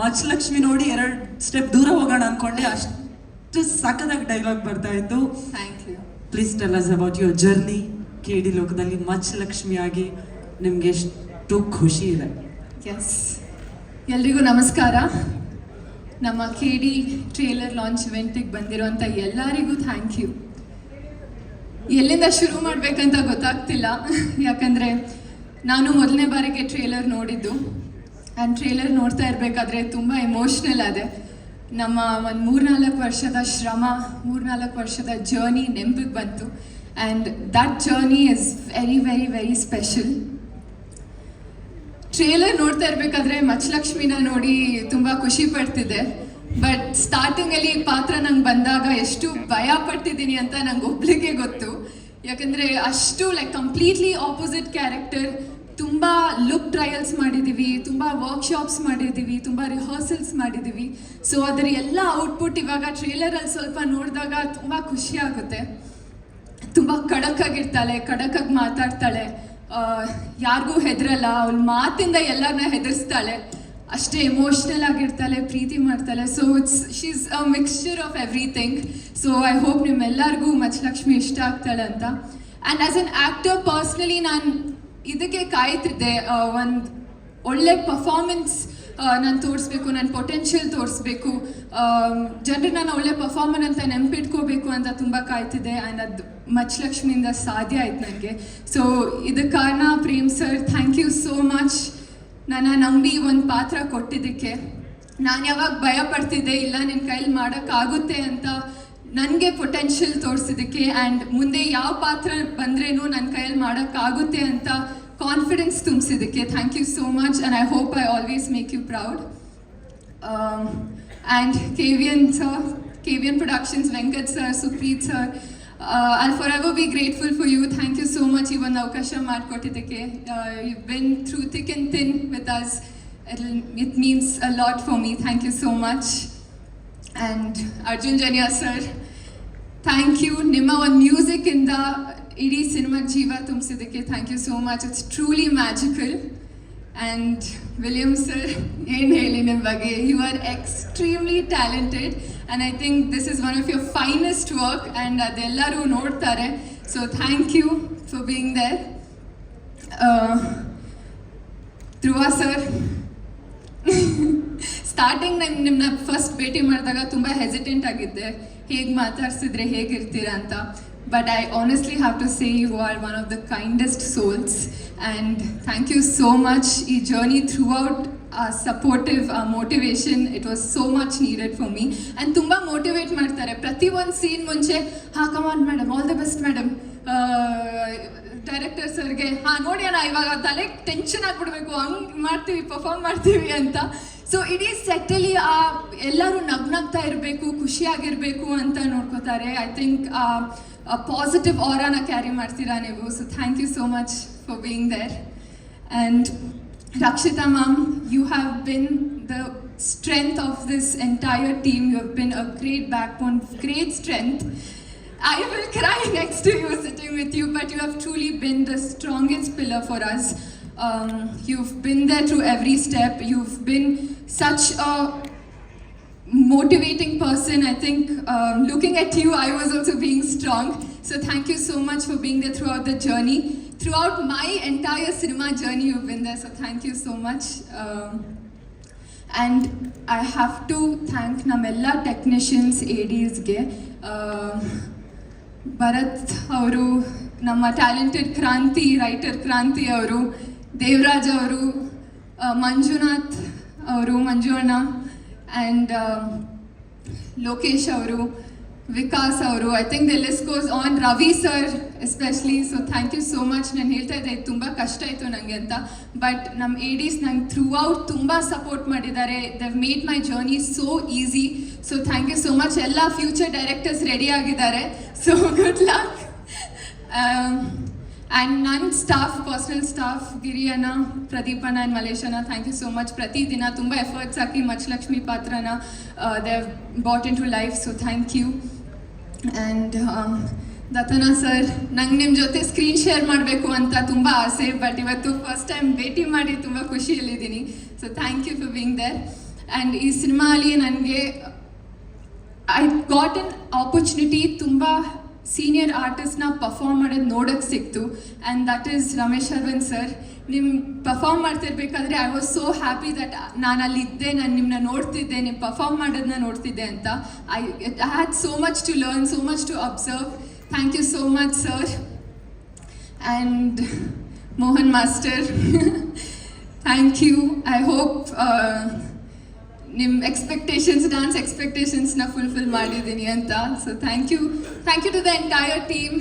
ಮಚ್ ಲಕ್ಷ್ಮಿ ನೋಡಿ 2 ಸ್ಟೆಪ್ ದೂರ ಹೋಗೋಣ ಅನ್ಕೊಂಡೆ, ಅಷ್ಟು ಸಖತ್ತಾಗಿ ಡೈಲಾಗ್ ಬರ್ತಾ ಇತ್ತು. Thank you. Please tell us about your journey. KD ಲೋಕದಲ್ಲಿ ಮಚ್ ಲಕ್ಷ್ಮಿಯಾಗಿ ನಿಮ್ಗೆ ಎಷ್ಟು ಖುಷಿ ಇದೆ? ಎಸ್, ಎಲ್ರಿಗೂ ನಮಸ್ಕಾರ. ನಮ್ಮ KD ಟ್ರೇಲರ್ ಲಾಂಚ್ ಇವೆಂಟಿಗೆ ಬಂದಿರೋಂಥ ಎಲ್ಲರಿಗೂ ಥ್ಯಾಂಕ್ ಯು. ಎಲ್ಲಿಂದ ಶುರು ಮಾಡಬೇಕಂತ ಗೊತ್ತಾಗ್ತಿಲ್ಲ. ಯಾಕಂದರೆ ನಾನು ಮೊದಲನೇ ಬಾರಿಗೆ ಟ್ರೇಲರ್ ನೋಡಿದ್ದು. ಆ್ಯಂಡ್ ಟ್ರೇಲರ್ ನೋಡ್ತಾ ಇರಬೇಕಾದ್ರೆ ತುಂಬ ಎಮೋಷ್ನಲ್ ಆದೆ. ನಮ್ಮ ಒಂದು 3-4 ವರ್ಷದ ಶ್ರಮ, 3-4 ವರ್ಷದ ಜರ್ನಿ ನೆನಪಿಗೆ ಬಂತು. And that journey is very very very special. Trailer ನೋಡ್ತಾ ಇರಬೇಕಾದ್ರೆ ಮಚ್ಚಲಕ್ಷ್ಮಿನ ನೋಡಿ ತುಂಬ ಖುಷಿ ಪಡ್ತಿದ್ದೆ. ಬಟ್ ಸ್ಟಾರ್ಟಿಂಗಲ್ಲಿ ಈ ಪಾತ್ರ ನಂಗೆ ಬಂದಾಗ ಎಷ್ಟು ಭಯ ಪಡ್ತಿದ್ದೀನಿ ಅಂತ ನಂಗೆ ಒಬ್ಳಿಗೆ ಗೊತ್ತು. ಯಾಕಂದರೆ ಅಷ್ಟು ಲೈಕ್ ಕಂಪ್ಲೀಟ್ಲಿ ಆಪೋಸಿಟ್ ಕ್ಯಾರೆಕ್ಟರ್. ತುಂಬ ಲುಕ್ ಟ್ರಯಲ್ಸ್ ಮಾಡಿದ್ದೀವಿ, ತುಂಬ ವರ್ಕ್ಶಾಪ್ಸ್ ಮಾಡಿದ್ದೀವಿ, ತುಂಬ ರಿಹರ್ಸಲ್ಸ್ ಮಾಡಿದ್ದೀವಿ. ಸೊ ಅದರ ಎಲ್ಲ ಔಟ್ಪುಟ್ ಇವಾಗ ಟ್ರೇಲರಲ್ಲಿ ಸ್ವಲ್ಪ ನೋಡಿದಾಗ ತುಂಬ ಖುಷಿ ಆಗುತ್ತೆ. ತುಂಬ ಖಡಕ್ಕಾಗಿರ್ತಾಳೆ, ಖಡಕ್ಕಾಗಿ ಮಾತಾಡ್ತಾಳೆ, ಯಾರಿಗೂ ಹೆದರಲ್ಲ, ಅವಳ ಮಾತಿಂದ ಎಲ್ಲರನ್ನ ಹೆದರ್ಸ್ತಾಳೆ, ಅಷ್ಟೇ ಎಮೋಷ್ನಲ್ ಆಗಿರ್ತಾಳೆ, ಪ್ರೀತಿ ಮಾಡ್ತಾಳೆ. So she's a mixture of everything. So I hope ನಿಮ್ಮೆಲ್ಲರಿಗೂ ಮಚ್ಚಲಕ್ಷ್ಮಿ ಇಷ್ಟ ಆಗ್ತಾಳೆ ಅಂತ. And as an actor personally ನಾನು ಇದಕ್ಕೆ ಕಾಯ್ತಿದ್ದೆ, ಒಂದು ಒಳ್ಳೆ ಪರ್ಫಾರ್ಮೆನ್ಸ್ ನಾನು ತೋರಿಸ್ಬೇಕು, ನನ್ನ ಪೊಟೆನ್ಷಿಯಲ್ ತೋರಿಸ್ಬೇಕು, ಜನರು ನಾನು ಒಳ್ಳೆ ಪರ್ಫಾರ್ಮರ್ ಅಂತ ನೆನಪಿಟ್ಕೋಬೇಕು ಅಂತ ತುಂಬ ಕಾಯ್ತಿದ್ದೆ. ಆ್ಯಂಡ್ ಅದು ಮಚ್ಚಲಕ್ಷ್ಮಿಯಿಂದ ಸಾಧ್ಯ ಆಯ್ತು ನನಗೆ. ಸೊ ಇದಕ್ಕೆ ಕಾರಣ Prem sir, thank you so much. ನನ್ನ ನಂಬಿ ಒಂದು ಪಾತ್ರ ಕೊಟ್ಟಿದ್ದಕ್ಕೆ. ನಾನು ಯಾವಾಗ ಭಯ ಪಡ್ತಿದ್ದೆ, ಇಲ್ಲ ನಿನ್ನ ಕೈಲಿ ಮಾಡೋಕ್ಕಾಗುತ್ತೆ ಅಂತ ನನಗೆ ಪೊಟೆನ್ಷಿಯಲ್ ತೋರಿಸಿದ್ದಕ್ಕೆ, ಆ್ಯಂಡ್ ಮುಂದೆ ಯಾವ ಪಾತ್ರ ಬಂದ್ರೇನು ನನ್ನ ಕೈಯಲ್ಲಿ ಮಾಡೋಕ್ಕಾಗುತ್ತೆ ಅಂತ ಕಾನ್ಫಿಡೆನ್ಸ್ ತುಂಬಿಸಿದ್ದಕ್ಕೆ thank you so much. And I hope I always make you proud. And KVN sir, KVN Productions, Venkat sir, Supreet sir, I'll forever be grateful for you. Thank you so much. ಈ ಒಂದು ಅವಕಾಶ ಮಾಡಿಕೊಟ್ಟಿದ್ದಕ್ಕೆ. You've been through thick and thin with us. It means a lot for me. Thank you so much. And Arjun Janya sir, thank you. ನಿಮ್ಮ ಒಂದು ಮ್ಯೂಸಿಕ್ಕಿಂದ ಇಡೀ ಸಿನಿಮಾಗೆ ಜೀವ ತುಂಬಿಸಿದ್ದಕ್ಕೆ thank you so much. It's truly magical. And William sir, ಏನು ಹೇಳಿ ನಿಮ್ಮ ಬಗ್ಗೆ, you are extremely talented and I think this is one of your finest work and ಅದೆಲ್ಲರೂ ನೋಡ್ತಾರೆ. So thank you for being there. Dhruva sir, starting ನಾನು ನಿಮ್ಮನ್ನ first ಭೇಟಿ ಮಾಡಿದಾಗ ತುಂಬ ಹೆಸಿಟೆಂಟ್ ಆಗಿದ್ದೆ, ಹೇಗೆ ಮಾತಾಡ್ಸಿದ್ರೆ ಹೇಗಿರ್ತೀರಾ ಅಂತ. But I honestly have to say you are one of the kindest souls and thank you so much. ಈ journey throughout supportive motivation, it was so much needed for me. And ತುಂಬ motivate ಮಾಡ್ತಾರೆ ಪ್ರತಿ ಒಂದು scene ಮುಂಚೆ. ಹಾಂ come on madam, all the best madam. Director ಸರ್ಗೆ ನೋಡಿ ಅಣ್ಣ ಇವಾಗ ತಲೆಗೆ ಟೆನ್ಷನ್ ಆಗಿಬಿಡ್ಬೇಕು, ಹಂಗೆ ಮಾಡ್ತೀವಿ, ಪರ್ಫಾರ್ಮ್ ಮಾಡ್ತೀವಿ ಅಂತ. ಸೊ ಇಡೀ ಸೆಟ್ಟಲ್ಲಿ ಎಲ್ಲರೂ ನಗ್ನಗ್ತಾ ಇರಬೇಕು, ಖುಷಿಯಾಗಿರಬೇಕು ಅಂತ ನೋಡ್ಕೋತಾರೆ. ಐ ಥಿಂಕ್ ಪಾಸಿಟಿವ್ ಆರಾನ ಕ್ಯಾರಿ ಮಾಡ್ತೀರಾ ನೀವು. So thank you so much for being there. And Rakshita ma'am, you have been the strength of this entire team. You have been a great backbone, great strength. I will cry next to you, sitting with you, but you have truly been the strongest pillar for us. You've been there through every step. You've been such a motivating person. I think looking at you, I was also being strong. So thank you so much for being there throughout the journey. Throughout my entire cinema journey, you've been there. So thank you so much. And I have to thank namella technicians, ADs ge. Bharath ಅವರು, ನಮ್ಮ talented ಕ್ರಾಂತಿ writer ಕ್ರಾಂತಿ ಅವರು, ದೇವರಾಜ್ ಅವರು, ಮಂಜುನಾಥ್ ಅವರು, ಮಂಜು ಅಣ್ಣ, and Lokesh ಅವರು, ವಿಕಾಸ್ ಅವರು. I think the list goes on. Ravi sir especially. So thank you so much. ನಾನು ಹೇಳ್ತಾ ಇದ್ದೆ ತುಂಬ ಕಷ್ಟ ಆಯಿತು ನನಗೆ ಅಂತ, ಬಟ್ ನಮ್ಮ ADs ನಂಗೆ ಥ್ರೂ ಔಟ್ ತುಂಬ ಸಪೋರ್ಟ್ ಮಾಡಿದ್ದಾರೆ. They made my journey so easy. So thank you so much. ಎಲ್ಲ ಫ್ಯೂಚರ್ ಡೈರೆಕ್ಟರ್ಸ್ ರೆಡಿ ಆಗಿದ್ದಾರೆ. So good luck. ಆ್ಯಂಡ್ ನನ್ನ staff, personal staff, Giriyanna, Pradeepanna and Maleshanna, thank you so much. ಪ್ರತಿದಿನ ತುಂಬ efforts ಹಾಕಿ ಮಚ್ಚಲಕ್ಷ್ಮಿ ಪಾತ್ರನ they have brought into life. So thank you. And Dattanna sir, ನಂಗೆ ನಿಮ್ಮ ಜೊತೆ ಸ್ಕ್ರೀನ್ ಶೇರ್ ಮಾಡಬೇಕು ಅಂತ ತುಂಬ ಆಸೆ, ಬಟ್ ಇವತ್ತು ಫಸ್ಟ್ ಟೈಮ್ ಭೇಟಿ ಮಾಡಿ ತುಂಬ ಖುಷಿಯಲ್ಲಿದ್ದೀನಿ. So thank you for being there. And ಈ ಸಿನಿಮಾಲಿ ನನಗೆ ಐ ಗಾಟ್ ಎನ್ ಆಪರ್ಚುನಿಟಿ ತುಂಬ ಸೀನಿಯರ್ ಆರ್ಟಿಸ್ಟ್ನ ಪರ್ಫಾರ್ಮ್ ಮಾಡೋದು ನೋಡೋಕ್ಕೆ ಸಿಕ್ತು. And that is Ramesh Aravind sir. ನಿಮ್ಮ ಪರ್ಫಾರ್ಮ್ ಮಾಡ್ತಿರ್ಬೇಕಾದ್ರೆ I was so happy that ನಾನು ಅಲ್ಲಿದ್ದೆ, ನಾನು ನಿಮ್ಮನ್ನ ನೋಡ್ತಿದ್ದೆ, ನೀವು ಪರ್ಫಾರ್ಮ್ ಮಾಡೋದನ್ನ ನೋಡ್ತಿದ್ದೆ ಅಂತ. I had so much to learn, so much to observe. Thank you so much sir. And Mohan master, thank you. I hope ನಿಮ್ಮ ಡ್ಯಾನ್ಸ್ ಎಕ್ಸ್ಪೆಕ್ಟೇಷನ್ಸ್ನ ಫುಲ್ಫಿಲ್ ಮಾಡಿದ್ದೀನಿ ಅಂತ. So thank you to the entire team.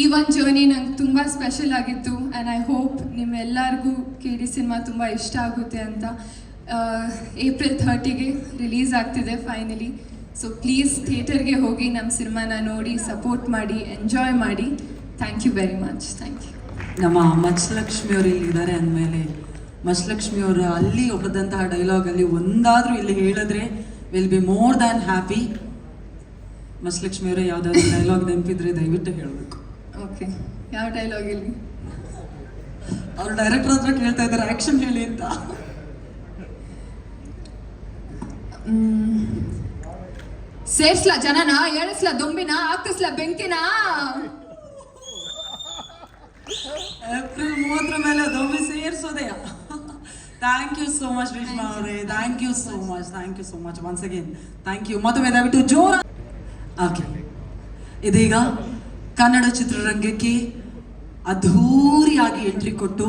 ಈ ಒಂದು journey ನಂಗೆ ತುಂಬ special ಆಗಿತ್ತು and I hope ನಿಮ್ಮೆಲ್ಲರಿಗೂ KD ಸಿನಿಮಾ ತುಂಬ ಇಷ್ಟ ಆಗುತ್ತೆ ಅಂತ. ಏಪ್ರಿಲ್ 30ಗೆ ರಿಲೀಸ್ ಆಗ್ತಿದೆ ಫೈನಲಿ. ಸೊ ಪ್ಲೀಸ್ ಥಿಯೇಟರ್ಗೆ ಹೋಗಿ ನಮ್ಮ ಸಿನಿಮಾನ ನೋಡಿ ಸಪೋರ್ಟ್ ಮಾಡಿ ಎಂಜಾಯ್ ಮಾಡಿ. Thank you very much. Thank you. ನಮ್ಮ ಮಚ್ಚಲಕ್ಷ್ಮಿ ಅವರು ಇಲ್ಲಿದ್ದಾರೆ ಅಂದಮೇಲೆ ಮಚ್ಚಲಕ್ಷ್ಮಿ ಅವರು ಅಲ್ಲಿ ಹೊಡೆದಂತಹ ಡೈಲಾಗಲ್ಲಿ ಒಂದಾದರೂ ಇಲ್ಲಿ ಹೇಳಿದ್ರೆ will be more than happy. Machchalakshmi ಅವರೇ ಯಾವುದಾದ್ರು ಡೈಲಾಗ್ ನೆನಪಿದ್ರೆ ದಯವಿಟ್ಟು ಹೇಳಬೇಕು. ಓಕೆ, ಯಾವ ಡೈಲಾಗ್ ಇಲ್ಲಿ? ಅವ್ರು ಡೈರೆಕ್ಟರ್ ಹತ್ರ ಕೇಳ್ತಾ ಇದ್ದಾರೆ ಆ್ಯಕ್ಷನ್ ಹೇಳಿ ಅಂತ. ಸೇರ್ಸ್ಲಾ ಜನನ, ಎಳಿಸ್ಲಾ ದೊಂಬಿನ, ಹಾಕಿಸ್ಲಾ ಬೆಂಕಿನ. ಏಪ್ರಿಲ್ 30 ಮೇಲೆ ದೊಂಬಿ ಸೇರಿಸೋದೇ. Thank you so much Reshma ಅವರೇ, thank you so much once again thank you. ಮತ್ತೊಮ್ಮೆ ದಯವಿಟ್ಟು ಜೋರ. ಓಕೆ, ಇದೀಗ ಕನ್ನಡ ಚಿತ್ರರಂಗಕ್ಕೆ ಅದ್ಧೂರಿಯಾಗಿ ಎಂಟ್ರಿ ಕೊಟ್ಟು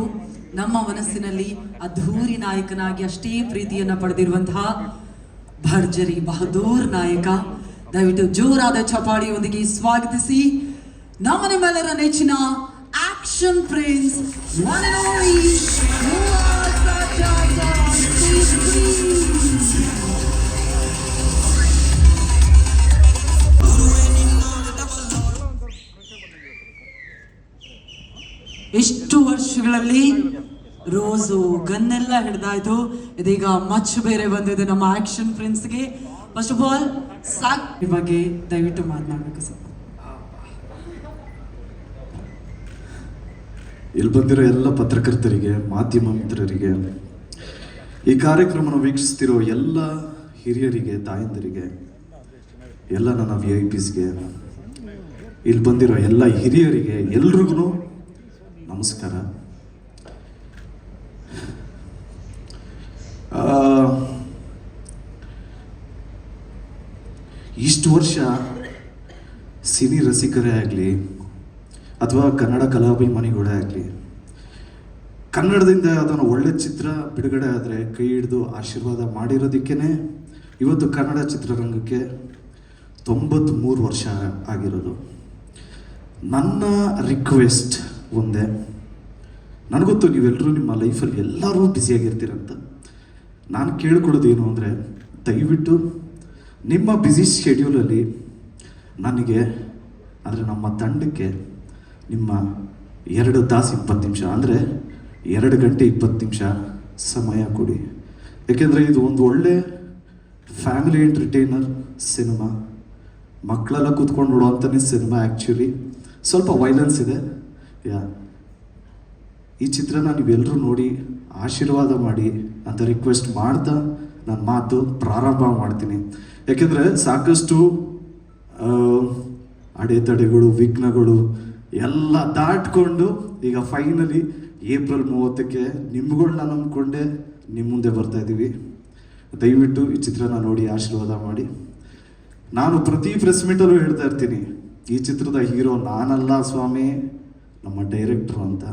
ನಮ್ಮ ಮನಸ್ಸಿನಲ್ಲಿ ಅದ್ಧೂರಿ ನಾಯಕನಾಗಿ ಅಷ್ಟೇ ಪ್ರೀತಿಯನ್ನು ಪಡೆದಿರುವಂತಹ ಭರ್ಜರಿ ಬಹದ್ದೂರ್ ನಾಯಕ, ದಯವಿಟ್ಟು ಜೋರಾದ ಚಪಾಳಿಯೊಂದಿಗೆ ಸ್ವಾಗತಿಸಿ ನಮ್ಮ ನಿಮ್ಮೆಲ್ಲರ ನೆಚ್ಚಿನ action prince one and only ಯುವ ಸರ್ಜಾ ಇಷ್ಟು ವರ್ಷಗಳಲ್ಲಿ ರೋಸು ಗನ್ನೆಲ್ಲ ಹಿಡ್ದಾಯ್ತು, ಇದೀಗ ಮಚ್ ಬೇರೆ ಬಂದಿದೆ ನಮ್ಮ ಆಕ್ಷನ್ ಪ್ರಿನ್ಸ್ಗೆ. ಫಸ್ಟ್ ಆಫ್ ಆಲ್ ಸಾಕ್ ಈ ಬಗ್ಗೆ ದಯವಿಟ್ಟು ಮಾತನಾಡಬೇಕು ಸರ್. ಇಲ್ಲಿ ಬಂದಿರೋ ಎಲ್ಲ ಪತ್ರಕರ್ತರಿಗೆ, ಮಾಧ್ಯಮ ಮಿತ್ರರಿಗೆ, ಈ ಕಾರ್ಯಕ್ರಮವನ್ನು ವೀಕ್ಷಿಸ್ತಿರೋ ಎಲ್ಲ ಹಿರಿಯರಿಗೆ, ತಾಯಂದಿರಿಗೆ, ಎಲ್ಲ ನನ್ನ VIPsಗೆ, ಇಲ್ಲಿ ಬಂದಿರೋ ಎಲ್ಲ ಹಿರಿಯರಿಗೆ, ಎಲ್ರಿಗೂ ನಮಸ್ಕಾರ. ಇಷ್ಟು ವರ್ಷ ಸಿನಿ ರಸಿಕರೇ ಆಗಲಿ ಅಥವಾ ಕನ್ನಡ ಕಲಾಭಿಮಾನಿಗಳೇ ಆಗಲಿ, ಕನ್ನಡದಿಂದ ಅದನ್ನು ಒಳ್ಳೆ ಚಿತ್ರ ಬಿಡುಗಡೆ ಆದರೆ ಕೈ ಹಿಡಿದು ಆಶೀರ್ವಾದ ಮಾಡಿರೋದಕ್ಕೇ ಇವತ್ತು ಕನ್ನಡ ಚಿತ್ರರಂಗಕ್ಕೆ 93 ವರ್ಷ ಆಗಿರೋದು. ನನ್ನ ರಿಕ್ವೆಸ್ಟ್ ಒಂದೇ, ನನಗೊತ್ತು ನೀವೆಲ್ಲರೂ ನಿಮ್ಮ ಲೈಫಲ್ಲಿ ಎಲ್ಲರೂ ಬ್ಯುಸಿಯಾಗಿರ್ತೀರಂತ. ನಾನು ಕೇಳ್ಕೊಳ್ಳೋದೇನು ಅಂದರೆ, ದಯವಿಟ್ಟು ನಿಮ್ಮ ಬ್ಯುಸಿ ಶೆಡ್ಯೂಲಲ್ಲಿ ನನಗೆ, ಅಂದರೆ ನಮ್ಮ ತಂಡಕ್ಕೆ ನಿಮ್ಮ 2 ತಾಸು 20 ನಿಮಿಷ, ಅಂದರೆ 2 ಗಂಟೆ 20 ನಿಮಿಷ ಸಮಯ ಕೊಡಿ. ಏಕೆಂದರೆ ಇದು ಒಂದು ಒಳ್ಳೆ ಫ್ಯಾಮಿಲಿ ಎಂಟರ್ಟೈನರ್ ಸಿನಿಮಾ, ಮಕ್ಕಳೆಲ್ಲ ಕೂತ್ಕೊಂಡು ನೋಡೋವಂಥನೇ ಸಿನಿಮಾ. ಆ್ಯಕ್ಚುಲಿ ಸ್ವಲ್ಪ ವೈಲೆನ್ಸ್ ಇದೆ. ಈ ಚಿತ್ರನ ನೀವೆಲ್ಲರೂ ನೋಡಿ ಆಶೀರ್ವಾದ ಮಾಡಿ ಅಂತ ರಿಕ್ವೆಸ್ಟ್ ಮಾಡ್ತಾ ನನ್ನ ಮಾತು ಪ್ರಾರಂಭ ಮಾಡ್ತೀನಿ. ಯಾಕೆಂದರೆ ಸಾಕಷ್ಟು ಅಡೆತಡೆಗಳು, ವಿಘ್ನಗಳು ಎಲ್ಲ ದಾಟ್ಕೊಂಡು ಈಗ ಫೈನಲಿ ಏಪ್ರಿಲ್ 30ಕ್ಕೆ ನಿಮ್ಗಳನ್ನ ನಂಬ್ಕೊಂಡೆ ನಿಮ್ಮ ಮುಂದೆ ಬರ್ತಾ ಇದ್ದೀವಿ. ದಯವಿಟ್ಟು ಈ ಚಿತ್ರನ ನೋಡಿ ಆಶೀರ್ವಾದ ಮಾಡಿ. ನಾನು ಪ್ರತಿ ಪ್ರೆಸ್ ಮೀಟಲ್ಲೂ ಹೇಳ್ತಾ ಇರ್ತೀನಿ, ಈ ಚಿತ್ರದ ಹೀರೋ ನಾನಲ್ಲ ಸ್ವಾಮಿ, ನಮ್ಮ ಡೈರೆಕ್ಟ್ರು ಅಂತ.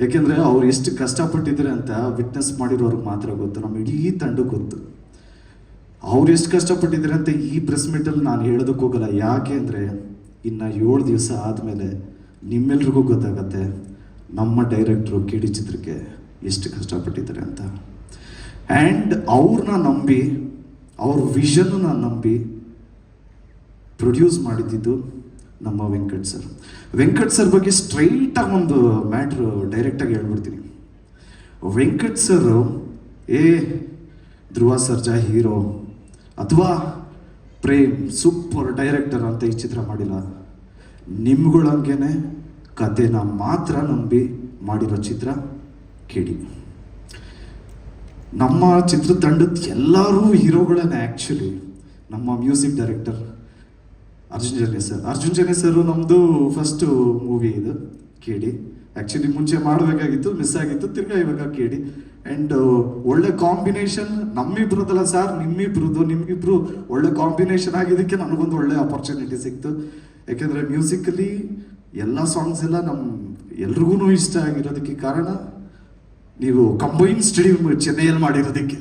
ಯಾಕೆಂದರೆ ಅವ್ರು ಎಷ್ಟು ಕಷ್ಟಪಟ್ಟಿದ್ದಾರೆ ಅಂತ ವಿಟ್ನೆಸ್ ಮಾಡಿರೋರ್ಗೆ ಮಾತ್ರ ಗೊತ್ತು, ನಮ್ಮ ಇಡೀ ತಂಡಕ್ಕೆ ಗೊತ್ತು. ಅವ್ರು ಎಷ್ಟು ಕಷ್ಟಪಟ್ಟಿದ್ದಾರೆ ಅಂತ ಈ ಪ್ರೆಸ್ ಮೀಟಲ್ಲಿ ನಾನು ಹೇಳೋದಕ್ಕೆ ಹೋಗಲ್ಲ. ಯಾಕೆ ಅಂದರೆ ಇನ್ನು 7 ದಿವಸ ಆದಮೇಲೆ ನಿಮ್ಮೆಲ್ರಿಗೂ ಗೊತ್ತಾಗತ್ತೆ ನಮ್ಮ ಡೈರೆಕ್ಟ್ರು KD ಚಿತ್ರಕ್ಕೆ ಎಷ್ಟು ಕಷ್ಟಪಟ್ಟಿದ್ದಾರೆ ಅಂತ. ಆ್ಯಂಡ್ ಅವ್ರನ್ನ ನಂಬಿ, ಅವ್ರ ವಿಷನ್ನ ನಂಬಿ ಪ್ರೊಡ್ಯೂಸ್ ಮಾಡಿದ್ದು ನಮ್ಮ ವೆಂಕಟ್ ಸರ್ ಬಗ್ಗೆ ಸ್ಟ್ರೈಟಾಗಿ ಒಂದು ಮ್ಯಾಟ್ರು ಡೈರೆಕ್ಟಾಗಿ ಹೇಳ್ಬಿಡ್ತೀನಿ. ವೆಂಕಟ್ ಸರ್ ಧ್ರುವ ಸರ್ಜಾ ಹೀರೋ ಅಥವಾ ಪ್ರೇಮ್ ಸೂಪರ್ ಡೈರೆಕ್ಟರ್ ಅಂತ ಈ ಚಿತ್ರ ಮಾಡಿಲ್ಲ. ನಿಮ್ಗಳಂಗೆನೆ ಕಥೆನ ಮಾತ್ರ ನಂಬಿ ಮಾಡಿರೋ ಚಿತ್ರ KD. ನಮ್ಮ ಚಿತ್ರತಂಡದ ಎಲ್ಲರೂ ಹೀರೋಗಳನ್ನೇ. ಆ್ಯಕ್ಚುಲಿ ನಮ್ಮ music director Arjun Janya sir ನಮ್ಮದು ಫಸ್ಟು ಮೂವಿ ಇದು KD. ಆ್ಯಕ್ಚುಲಿ ಮುಂಚೆ ಮಾಡಬೇಕಾಗಿತ್ತು, ಮಿಸ್ ಆಗಿತ್ತು, ತಿರ್ಗಾ ಇವಾಗ KD. ಆ್ಯಂಡ್ ಒಳ್ಳೆ ಕಾಂಬಿನೇಷನ್ ನಮ್ಮಿಬ್ರದಲ್ಲ ಸರ್, ನಿಮ್ಮಿಬ್ರು ಒಳ್ಳೆ ಕಾಂಬಿನೇಷನ್ ಆಗಿದ್ದಕ್ಕೆ ನನಗೊಂದು ಒಳ್ಳೆ ಆಪರ್ಚುನಿಟಿ ಸಿಕ್ತು. ಯಾಕೆಂದರೆ ಮ್ಯೂಸಿಕಲಿ ಎಲ್ಲ ಸಾಂಗ್ಸ್ ಎಲ್ಲ ನಮ್ಮ ಎಲ್ರಿಗೂ ಇಷ್ಟ ಆಗಿರೋದಕ್ಕೆ ಕಾರಣ ನೀವು ಕಂಬೈನ್ ಸ್ಟುಡಿಯೋ ಚೆನ್ನೈಯಲ್ಲಿ ಮಾಡಿರೋದಕ್ಕೆ.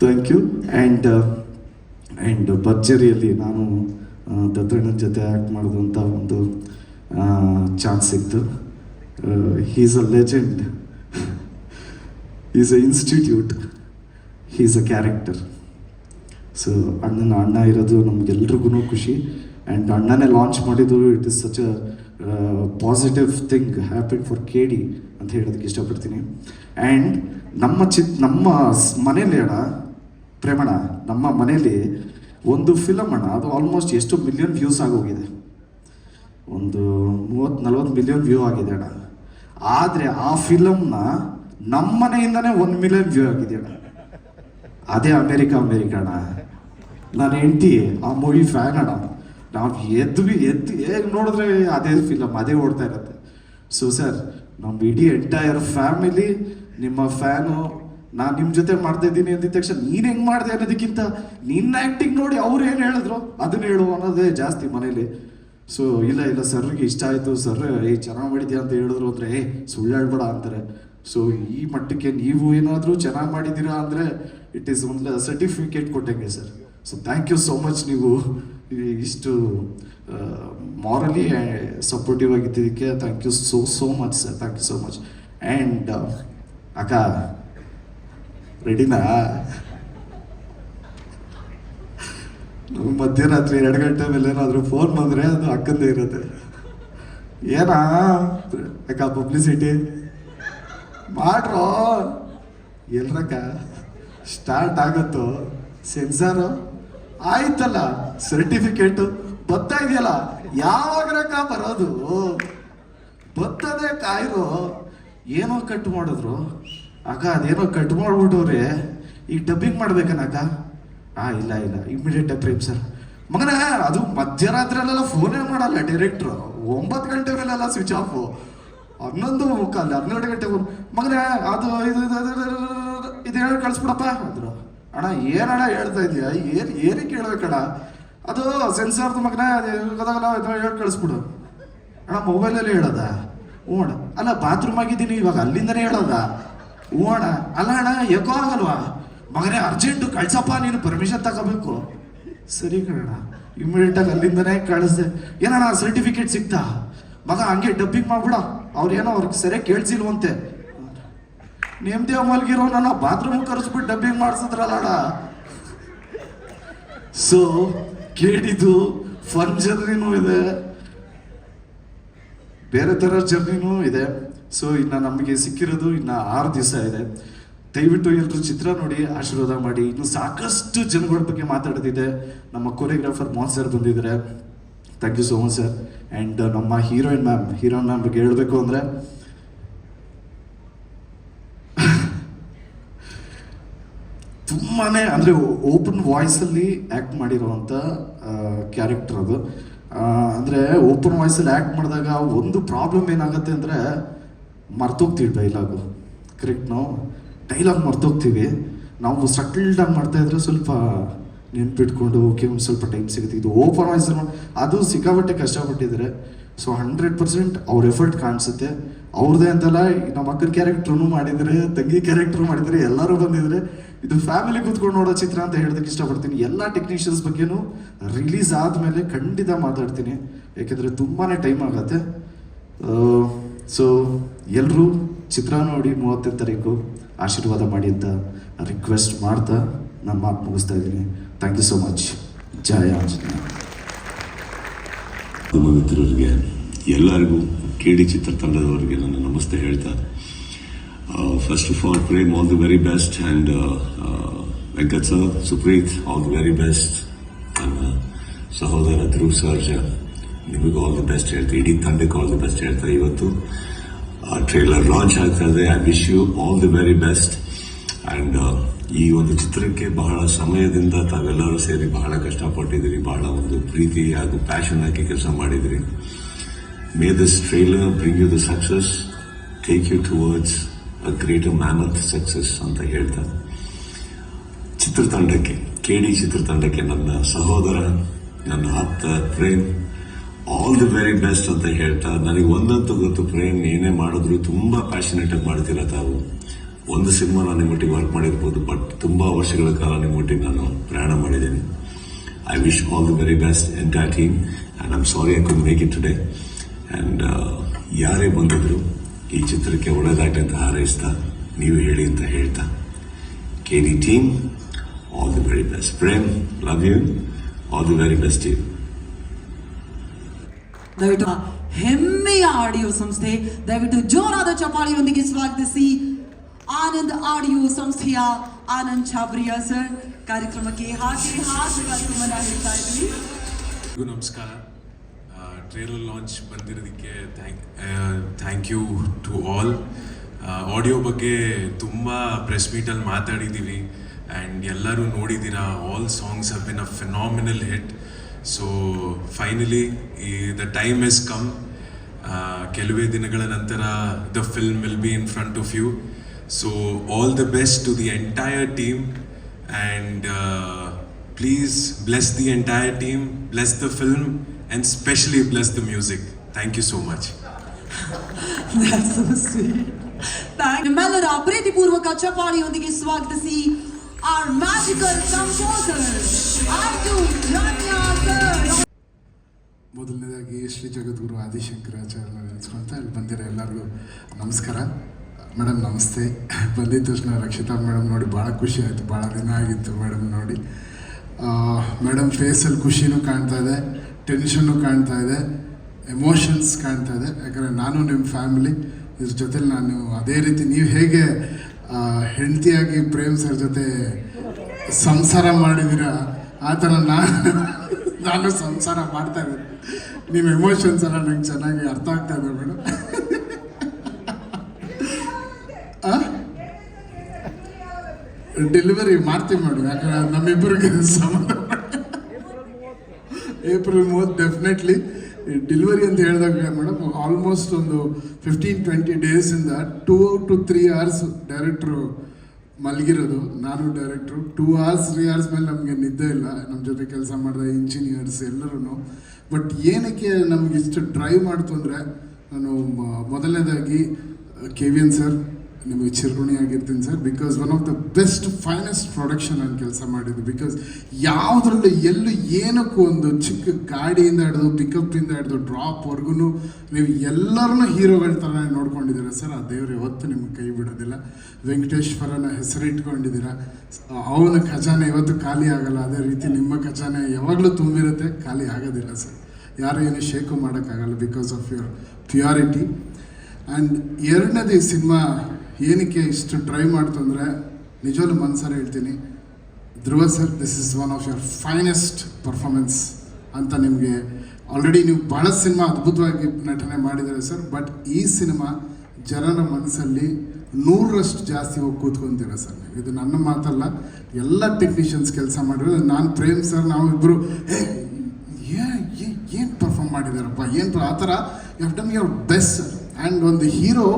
Thank you. ಆ್ಯಂಡ್ ಭರ್ಜರಿಯಲ್ಲಿ ನಾನು ದತ್ತಣ್ಣನ ಜೊತೆ ಆ್ಯಕ್ಟ್ ಮಾಡೋದಂಥ ಒಂದು ಚಾನ್ಸ್ ಸಿಕ್ತು. He's a legend, is a institute, he's a character. So ಅಣ್ಣ ಇರೋದು ನಮಗೆಲ್ರಿಗೂ ಖುಷಿ. ಆ್ಯಂಡ್ ಅಣ್ಣನೇ ಲಾಂಚ್ ಮಾಡಿದ್ದು, it is such a positive thing happen for KD ಅಂತ ಹೇಳೋದಕ್ಕೆ ಇಷ್ಟಪಡ್ತೀನಿ. ಆ್ಯಂಡ್ ನಮ್ಮ ಮನೇಲಿ ಅಣ್ಣ ಪ್ರೇಮಣ್ಣ, ನಮ್ಮ ಮನೇಲಿ ಒಂದು ಫಿಲಮ್ ಅಣ್ಣ, ಅದು ಆಲ್ಮೋಸ್ಟ್ ಎಷ್ಟು ಮಿಲಿಯನ್ ವ್ಯೂಸ್ ಆಗೋಗಿದೆ, ಒಂದು 30-40 ಮಿಲಿಯನ್ ವ್ಯೂ ಆಗಿದೆ ಅಣ್ಣ. ಆದರೆ ಆ ಫಿಲಮ್ನ ನಮ್ಮ ಮನೆಯಿಂದನೇ 1 ಮಿಲಿಯನ್ ವ್ಯೂ ಆಗಿದೆ ಅಣ್ಣ. ಅದೇ ಅಮೇರಿಕ ಅಣ್ಣ. ನನ್ನ ಹೆಂಡತಿ ಆ ಮೂವಿ ಫ್ಯಾನ್ ಅಣ್ಣ. ನಾವು ಎದ್ದು ಹೇಗೆ ನೋಡಿದ್ರೆ ಅದೇ ಫಿಲಮ್ ಅದೇ ಓಡ್ತಾ ಇರುತ್ತೆ. ಸೊ ಸರ್, ನಮ್ಮ ಇಡೀ ಎಂಟೈರ್ ಫ್ಯಾಮಿಲಿ ನಿಮ್ಮ ಫ್ಯಾನು. ನಾನು ನಿಮ್ಮ ಜೊತೆ ಮಾಡ್ತಾ ಇದ್ದೀನಿ ಅಂದಿದ ತಕ್ಷಣ ನೀನು ಹೆಂಗೆ ಮಾಡಿದೆ ಅನ್ನೋದಕ್ಕಿಂತ ನಿನ್ನ ಆ್ಯಕ್ಟಿಂಗ್ ನೋಡಿ ಅವ್ರು ಏನು ಹೇಳಿದ್ರು ಅದನ್ನ ಹೇಳು ಅನ್ನೋದೇ ಜಾಸ್ತಿ ಮನೇಲಿ. ಸೊ ಇಲ್ಲ ಸರ್ಗೆ ಇಷ್ಟ ಆಯಿತು, ಸರ್ ಚೆನ್ನಾಗಿ ಮಾಡಿದ್ಯಾ ಅಂತ ಹೇಳಿದ್ರು ಅಂದರೆ ಸುಳ್ಳು ಹೇಳ್ಬೇಡ ಅಂತಾರೆ. ಸೊ ಈ ಮಟ್ಟಕ್ಕೆ ನೀವು ಏನಾದರೂ ಚೆನ್ನಾಗಿ ಮಾಡಿದ್ದೀರಾ ಅಂದರೆ ಇಟ್ ಈಸ್ ಒಂದು ಸರ್ಟಿಫಿಕೇಟ್ ಕೊಟ್ಟಂಗೆ sir. So thank you so much. ನೀವು ಇಷ್ಟು ಮಾರಲಿ ಸಪೋರ್ಟಿವ್ ಆಗಿದ್ದಕ್ಕೆ thank you so much sir. Thank you so much. And ಅಕ್ಕ ರೆಡಿನಾ? ಮಧ್ಯರಾತ್ರಿ 2 ಗಂಟೆ ಮೇಲೆ ಏನಾದರೂ ಫೋನ್ ಬಂದರೆ ಅದು ಅಕ್ಕಂದೇ ಇರುತ್ತೆ. ಏನಾ ಅಕ್ಕ ಪಬ್ಲಿಸಿಟಿ ಮಾಡ್ರೋ, ಎಲ್ರಕ್ಕ ಸ್ಟಾರ್ಟ್ ಆಗುತ್ತೋ ಸೆನ್ಸಾರು ಆಯ್ತಲ್ಲ, ಸರ್ಟಿಫಿಕೇಟು ಬರ್ತಾ ಇದೆಯಲ್ಲ, ಯಾವಾಗ್ರಕ್ಕ ಬರೋದು? ಬರ್ತದೆ ಕಾಯಿರೋ. ಏನೋ ಕಟ್ ಮಾಡಿದ್ರು ಅಕ್ಕ, ಅದೇನೋ ಕಟ್ ಮಾಡ್ಬಿಟ್ಟವ್ರೆ, ಈಗ ಡಬ್ಬಿಂಗ್ ಮಾಡ್ಬೇಕನ್ನಕ್ಕ. ಇಲ್ಲ ಇಮಿಡಿಯೇಟ್ ಪ್ರೇಮ್ ಸರ್ ಮಗನ, ಅದು ಮಧ್ಯರಾತ್ರಿಯಲ್ಲೆಲ್ಲ ಫೋನೇ ಮಾಡಲ್ಲ ಡೈರೆಕ್ಟ್ರು. 9 ಗಂಟೆ ಮೇಲೆಲ್ಲ ಸ್ವಿಚ್ ಆಫು. 11:15 ಗಂಟೆ ಮಗನೇ ಅದು ಇದು ಹೇಳಿ ಕಳಿಸ್ಬಿಡಪ್ಪ ಅಂದ್ರು. ಅಣ್ಣ ಏನಣ್ಣ ಹೇಳ್ತಾ ಇದೀಯ, ಏನಕ್ಕೆ ಹೇಳ್ಬೇಕಣ್ಣ? ಅದು ಸೆನ್ಸಾರ್ದು ಮಗನೇ ಗೊತ್ತಾಗಲ್ಲ, ಹೇಳಿ ಕಳಿಸ್ಬಿಡು ಅಣ್ಣ. ಮೊಬೈಲಲ್ಲಿ ಹೇಳೋದ? ಹ್ಞೂ ಅಣ್ಣ. ಅಲ್ಲ ಬಾತ್ರೂಮ್ ಆಗಿದ್ದೀನಿ ಇವಾಗ, ಅಲ್ಲಿಂದನೇ ಹೇಳೋದ? ಹ್ಞೂ ಅಣ್ಣ. ಅಲ್ಲ ಅಣ್ಣ ಯಾಕೋ ಆಗಲ್ವಾ ಮಗನೇ, ಅರ್ಜೆಂಟು ಕಳ್ಸಪ್ಪ, ನೀನು ಪರ್ಮಿಷನ್ ತಗೋಬೇಕು. ಸರಿ ಕಣ, ಇಮಿಡಿಯೇಟಾಗಿ ಅಲ್ಲಿಂದನೇ ಕಳಿಸ್ದೆ. ಏನಣ್ಣ ಸರ್ಟಿಫಿಕೇಟ್ ಸಿಗ್ತಾ? ಮಗ ಹಂಗೆ ಡಬ್ಬಿಂಗ್ ಮಾಡ್ಬಿಡ, ಅವ್ರೇನೋ ಅವ್ರಿಗೆ ಸರಿಯಾಗಿ ಕೇಳಿಸಿಲ್ವಂತೆ. ನೇಮ್ದೇ ಮಲ್ಗಿರೋ ನನ್ನ ಬಾತ್ರೂಮ್ ಕರೆಸ್ಬಿಟ್ಟು ಡಬ್ಬಿಂಗ್ ಮಾಡಿಸಿದ್ರಲ್ಲ. ಸೊ ಕೇಳಿದ್ದು ಫನ್ ಜರ್ನಿನೂ ಇದೆ, ಬೇರೆ ಥರ ಜರ್ನಿನೂ ಇದೆ. ಸೊ ಇನ್ನು ನಮಗೆ ಸಿಕ್ಕಿರೋದು ಇನ್ನು 6 ದಿವಸ ಇದೆ. ದಯವಿಟ್ಟು ಎಲ್ಲರೂ ಚಿತ್ರ ನೋಡಿ ಆಶೀರ್ವಾದ ಮಾಡಿ. ಇನ್ನು ಸಾಕಷ್ಟು ಜನಗಳ ಬಗ್ಗೆ ಮಾತಾಡೋದಿದೆ. ನಮ್ಮ ಕೊರಿಯೋಗ್ರಾಫರ್ ಮೋಹನ್ ಸರ್ ಬಂದಿದ್ದಾರೆ, thank you so much sir. And ನಮ್ಮ ಹೀರೋಯಿನ್ ಮ್ಯಾಮ್ ಬಗ್ಗೆ ಹೇಳಬೇಕು ಅಂದರೆ ತುಂಬಾ ಅಂದರೆ ಓಪನ್ ವಾಯ್ಸಲ್ಲಿ ಆ್ಯಕ್ಟ್ ಮಾಡಿರೋವಂಥ ಕ್ಯಾರೆಕ್ಟರ್ ಅದು. ಅಂದರೆ ಓಪನ್ ವಾಯ್ಸಲ್ಲಿ ಆ್ಯಕ್ಟ್ ಮಾಡಿದಾಗ ಒಂದು ಪ್ರಾಬ್ಲಮ್ ಏನಾಗುತ್ತೆ ಅಂದರೆ ಮರ್ತೋಗ್ತೀವಿ ಡೈಲಾಗು. ಕರೆಕ್ಟ್, ನಾವು ಡೈಲಾಗ್ ಮರ್ತೋಗ್ತೀವಿ. ನಾವು ಸಟಲ್ಡಾಗಿ ಮಾಡ್ತಾಯಿದ್ರೆ ಸ್ವಲ್ಪ ನೆನ್ಪಿಟ್ಕೊಂಡು ಓಕೆ ಒಂದು ಸ್ವಲ್ಪ ಟೈಮ್ ಸಿಗುತ್ತೆ. ಇದು ಓಪನ್ ವಾಯ್ಸ್ ಅದು ಸಿಕ್ಕಾಪಟ್ಟೆ ಕಷ್ಟಪಟ್ಟಿದ್ದಾರೆ. ಸೊ 100% ಅವ್ರ ಎಫರ್ಟ್ ಕಾಣಿಸುತ್ತೆ. ಅವ್ರದ್ದೇ ಅಂತಲ್ಲ, ನಮ್ಮ ಅಕ್ಕನ ಕ್ಯಾರೆಕ್ಟ್ರೂ ಮಾಡಿದರೆ, ತಂಗಿ ಕ್ಯಾರೆಕ್ಟ್ರು ಮಾಡಿದರೆ, ಎಲ್ಲರೂ ಬಂದಿದ್ದಾರೆ. ಇದು ಫ್ಯಾಮಿಲಿ ಕೂತ್ಕೊಂಡು ನೋಡೋ ಚಿತ್ರ ಅಂತ ಹೇಳೋದಕ್ಕೆ ಇಷ್ಟಪಡ್ತೀನಿ. ಎಲ್ಲ ಟೆಕ್ನಿಷಿಯನ್ಸ್ ಬಗ್ಗೆನೂ ರಿಲೀಸ್ ಆದಮೇಲೆ ಖಂಡಿತ ಮಾತಾಡ್ತೀನಿ, ಯಾಕೆಂದರೆ ತುಂಬಾ ಟೈಮ್ ಆಗುತ್ತೆ. ಸೊ ಎಲ್ಲರೂ ಚಿತ್ರ ನೋಡಿ 30ನೇ ತಾರೀಕು ಆಶೀರ್ವಾದ ಮಾಡಿ ಅಂತ ರಿಕ್ವೆಸ್ಟ್ ಮಾಡ್ತಾ ನಾನು ಮಾತು ಮುಗಿಸ್ತಾ ಇದ್ದೀನಿ. Thank you so much. Jaya Anjaneya. ನಮ್ಮ ಮಿತ್ರರಿಗೆ ಎಲ್ಲರಿಗೂ KD ಚಿತ್ರತಂಡದವರಿಗೆ ನನ್ನ ನಮಸ್ತೆ ಹೇಳ್ತಾ, first of all Prem all the very best, and Venkat sir, Supreeth all the very best, ನನ್ನ ಸಹೋದರ ಧ್ರುವ್ ಸರ್ಜ ನಿಮಗೂ ಆಲ್ ದಿ ಬೆಸ್ಟ್ ಹೇಳ್ತಾ, ಇಡೀ ತಂಡಕ್ಕೆ ಆಲ್ ದಿ ಬೆಸ್ಟ್ ಹೇಳ್ತಾ. ಇವತ್ತು ಟ್ರೇಲರ್ ಲಾಂಚ್ ಆಗ್ತಾ ಇದೆ. I wish you all the very best. And ಈ ಒಂದು ಚಿತ್ರಕ್ಕೆ ಬಹಳ ಸಮಯದಿಂದ ತಾವೆಲ್ಲರೂ ಸೇರಿ ಬಹಳ ಕಷ್ಟಪಟ್ಟಿದ್ದೀರಿ, ಬಹಳ ಒಂದು ಪ್ರೀತಿ ಹಾಗೂ ಪ್ಯಾಷನ್ ಹಾಕಿ ಕೆಲಸ ಮಾಡಿದಿರಿ. May this trailer bring you the success, take you towards a greater mammoth success ಅಂತ ಹೇಳ್ತಾ, ಚಿತ್ರತಂಡಕ್ಕೆ KD ಚಿತ್ರತಂಡಕ್ಕೆ ನನ್ನ ಸಹೋದರ, ನನ್ನ ಆಪ್ತ Prem all the very best ಅಂತ ಹೇಳ್ತಾ, ನನಗೆ ಒಂದಂತೂ ಗೊತ್ತು, ಪ್ರೇಮ್ ಏನೇ ಮಾಡಿದ್ರು ತುಂಬಾ ಪ್ಯಾಷನೇಟ್ ಆಗಿ ಮಾಡ್ತೀರ ತಾವು. ಒಂದು ಸಿನಿಮಾ ನಾನು ನಿಮ್ಮೊಟ್ಟಿಗೆ ವರ್ಕ್ ಮಾಡಿರ್ಬೋದು, ಬಟ್ ತುಂಬಾ ವರ್ಷಗಳ ಕಾಲ ನಿಮ್ಮೊಟ್ಟಿಗೆ ನಾನು ಪ್ರಯಾಣ ಮಾಡಿದ್ದೇನೆ. I wish all the very best entire team and I am sorry I could make it today. And ಯಾರೇ ಬಂದಿದ್ರು ಈ ಚಿತ್ರಕ್ಕೆ ಒಳ್ಳೆಯದಾಗಲಿ ಅಂತ ಹಾರೈಸ್ತಾ, ನೀವು ಹೇಳಿ ಅಂತ ಹೇಳ್ತಾ, KD team all the very best. Prem, love you, all the very best team. ದಯವಿಟ್ಟು ಹೆಮ್ಮೆಯ ಆಡಿಯೋ ಸಂಸ್ಥೆ, ದಯವಿಟ್ಟು ಜೋರಾದ ಚಪಾಳಿಯೊಂದಿಗೆ ಸ್ವಾಗತಿಸಿ ಆನಂದ್ ಆಡಿಯೋ ಸಂಸ್ಥೆಯ ಆನಂದ್ ಛಾಬ್ರಿಯಾ ಸರ್ ಕಾರ್ಯಕ್ರಮಕ್ಕೆ ಹಾರ್ದಿಕ ಹೇಳ್ತಾ ಇದ್ವಿ. ನಮಸ್ಕಾರ. ಟ್ರೇಲರ್ ಲಾಂಚ್ ಬಂದಿರೋದಕ್ಕೆ thank you to all. Audio ಬಗ್ಗೆ ತುಂಬ ಪ್ರೆಸ್ ಮೀಟಲ್ಲಿ ಮಾತಾಡಿದ್ದೀವಿ ಆ್ಯಂಡ್ ಎಲ್ಲರೂ ನೋಡಿದ್ದೀರಾ. All songs have been a phenomenal hit. So finally the time has come. ಕೆಲವೇ ದಿನಗಳ ನಂತರ the film will be in front of you. So all the best to the entire team and please bless the entire team, bless the film, and especially bless the music. Thank you so much. That's so sweet. ನಿಮ್ಮೆಲ್ಲರ ಪ್ರೀತಿಪೂರ್ವಕ ಚಪಾಳಿಯೊಂದಿಗೆ ಸ್ವಾಗತಿಸಿ our magical composer, Arjun Rania sir. ಮೊದಲನೇದಾಗಿ ಶ್ರೀ ಜಗದ್ಗುರು ಆದಿಶಂಕರಾಚಾರ್ಯನ ನೆನೆಸ್ಕೊಂತ ಇಲ್ಲಿ ಬಂದಿರೋ ಎಲ್ಲರಿಗೂ ನಮಸ್ಕಾರ. Madam ನಮಸ್ತೆ. ಬಂದಿದ್ದ ತಕ್ಷಣ ರಕ್ಷಿತಾ ಮೇಡಮ್ ನೋಡಿ ಭಾಳ ಖುಷಿ ಆಯಿತು. ಭಾಳ ದಿನ ಆಗಿತ್ತು ಮೇಡಮ್ ನೋಡಿ. ಮೇಡಮ್ ಫೇಸಲ್ಲಿ ಖುಷಿನೂ ಕಾಣ್ತಾ ಇದೆ, ಟೆನ್ಷನ್ನು ಕಾಣ್ತಾ ಇದೆ, ಎಮೋಷನ್ಸ್ ಕಾಣ್ತಾ ಇದೆ. ಯಾಕಂದರೆ ನಾನು ನಿಮ್ಮ ಫ್ಯಾಮಿಲಿ, ಇದ್ರ ಜೊತೆಲಿ ನಾನು ಅದೇ ರೀತಿ ನೀವು ಹೇಗೆ ಹೆಂಡತಿಯಾಗಿ ಪ್ರೇಮ್ ಸರ್ ಜೊತೆ ಸಂಸಾರ ಮಾಡಿದ್ದೀರ ಆ ಥರ ನಾನು ಸಂಸಾರ ಮಾಡ್ತಾ ಇದ್ದೀನಿ. ನಿಮ್ಮ ಎಮೋಷನ್ಸ್ ಎಲ್ಲ ನಂಗೆ ಚೆನ್ನಾಗಿ ಅರ್ಥ ಆಗ್ತಾ ಇದೆ ಮೇಡಮ್. ಡೆಲಿವರಿ ಮಾಡ್ತೀವಿ ಮೇಡಮ್, ಯಾಕಂದ್ರೆ ನಮ್ಮಿಬ್ಬರಿಗೆ ಸಂಬಂಧ. ಏಪ್ರಿಲ್ 30 ಡೆಫಿನೆಟ್ಲಿ ಡೆಲಿವರಿ ಅಂತ ಹೇಳಿದಾಗ ಮೇಡಮ್ ಆಲ್ಮೋಸ್ಟ್ ಒಂದು 15-20 ಡೇಸಿಂದ 2 to 3 hours ಡೈರೆಕ್ಟ್ರು ಮಲಗಿರೋದು. ನಾನು ಡೈರೆಕ್ಟ್ರು 2 hours 3 hours ಮೇಲೆ ನಮಗೆ ನಿದ್ದೆ ಇಲ್ಲ. ನಮ್ಮ ಜೊತೆ ಕೆಲಸ ಮಾಡಿದ ಇಂಜಿನಿಯರ್ಸ್ ಎಲ್ಲರೂ. ಬಟ್ ಏನಕ್ಕೆ ನಮ್ಗೆ ಇಷ್ಟು ಡ್ರೈವ್ ಮಾಡ್ತು ಅಂದರೆ, ನಾನು ಮೊದಲನೇದಾಗಿ KVN ಸರ್ ನಿಮಗೆ ಚಿರಋಣಿಯಾಗಿರ್ತೀನಿ ಸರ್. Because one of the best finest production ನಾನು ಕೆಲಸ ಮಾಡಿದ್ದು. ಬಿಕಾಸ್ ಯಾವುದ್ರಲ್ಲೂ ಎಲ್ಲೂ ಏನಕ್ಕೂ ಒಂದು ಚಿಕ್ಕ ಗಾಡಿಯಿಂದ ಹಿಡಿದು ಪಿಕಪ್ಪಿಂದ ಹಿಡಿದು ಡ್ರಾಪ್ವರೆಗೂ ನೀವು ಎಲ್ಲರನ್ನೂ ಹೀರೋಗಳ ಥರ ನೋಡ್ಕೊಂಡಿದ್ದೀರ ಸರ್. ಆ ದೇವರು ಯಾವತ್ತೂ ನಿಮ್ಗೆ ಕೈ ಬಿಡೋದಿಲ್ಲ. ವೆಂಕಟೇಶ್ವರನ ಹೆಸರಿಟ್ಕೊಂಡಿದ್ದೀರ. ಅವನ ಖಜಾನೆ ಇವತ್ತು ಖಾಲಿ ಆಗಲ್ಲ. ಅದೇ ರೀತಿ ನಿಮ್ಮ ಖಜಾನೆ ಯಾವಾಗಲೂ ತುಂಬಿರುತ್ತೆ, ಖಾಲಿ ಆಗೋದಿಲ್ಲ ಸರ್. ಯಾರು ಏನು ಶೇಕು ಮಾಡೋಕ್ಕಾಗಲ್ಲ because of your purity. And ಎರಡನೇದು ಈ ಸಿನಿಮಾ ಏನಕ್ಕೆ ಇಷ್ಟು ಟ್ರೈ ಮಾಡ್ತು ಅಂದರೆ, ನಿಜವಲ್ಲೂ ಮನಸಾರೆ ಹೇಳ್ತೀನಿ, Dhruva sir this is one of your finest performance ಅಂತ. ನಿಮಗೆ ಆಲ್ರೆಡಿ ನೀವು ಭಾಳ ಸಿನಿಮಾ ಅದ್ಭುತವಾಗಿ ನಟನೆ ಮಾಡಿದ್ದಾರೆ ಸರ್. ಬಟ್ ಈ ಸಿನಿಮಾ ಜನರ ಮನಸ್ಸಲ್ಲಿ 100ರಷ್ಟು ಜಾಸ್ತಿ ಹೋಗಿ ಕೂತ್ಕೊಂತೀರ ಸರ್. ಇದು ನನ್ನ ಮಾತಲ್ಲ, ಎಲ್ಲ ಟೆಕ್ನಿಷಿಯನ್ಸ್ ಕೆಲಸ ಮಾಡಿರೋದು. ನಾನು ಪ್ರೇಮ್ ಸರ್ ನಾವಿಬ್ಬರು ಏನು ಪರ್ಫಾರ್ಮ್ ಮಾಡಿದಾರಪ್ಪ, ಏನು ಆ ಥರ you have done your best sir. And ಒಂದು ಹೀರೋ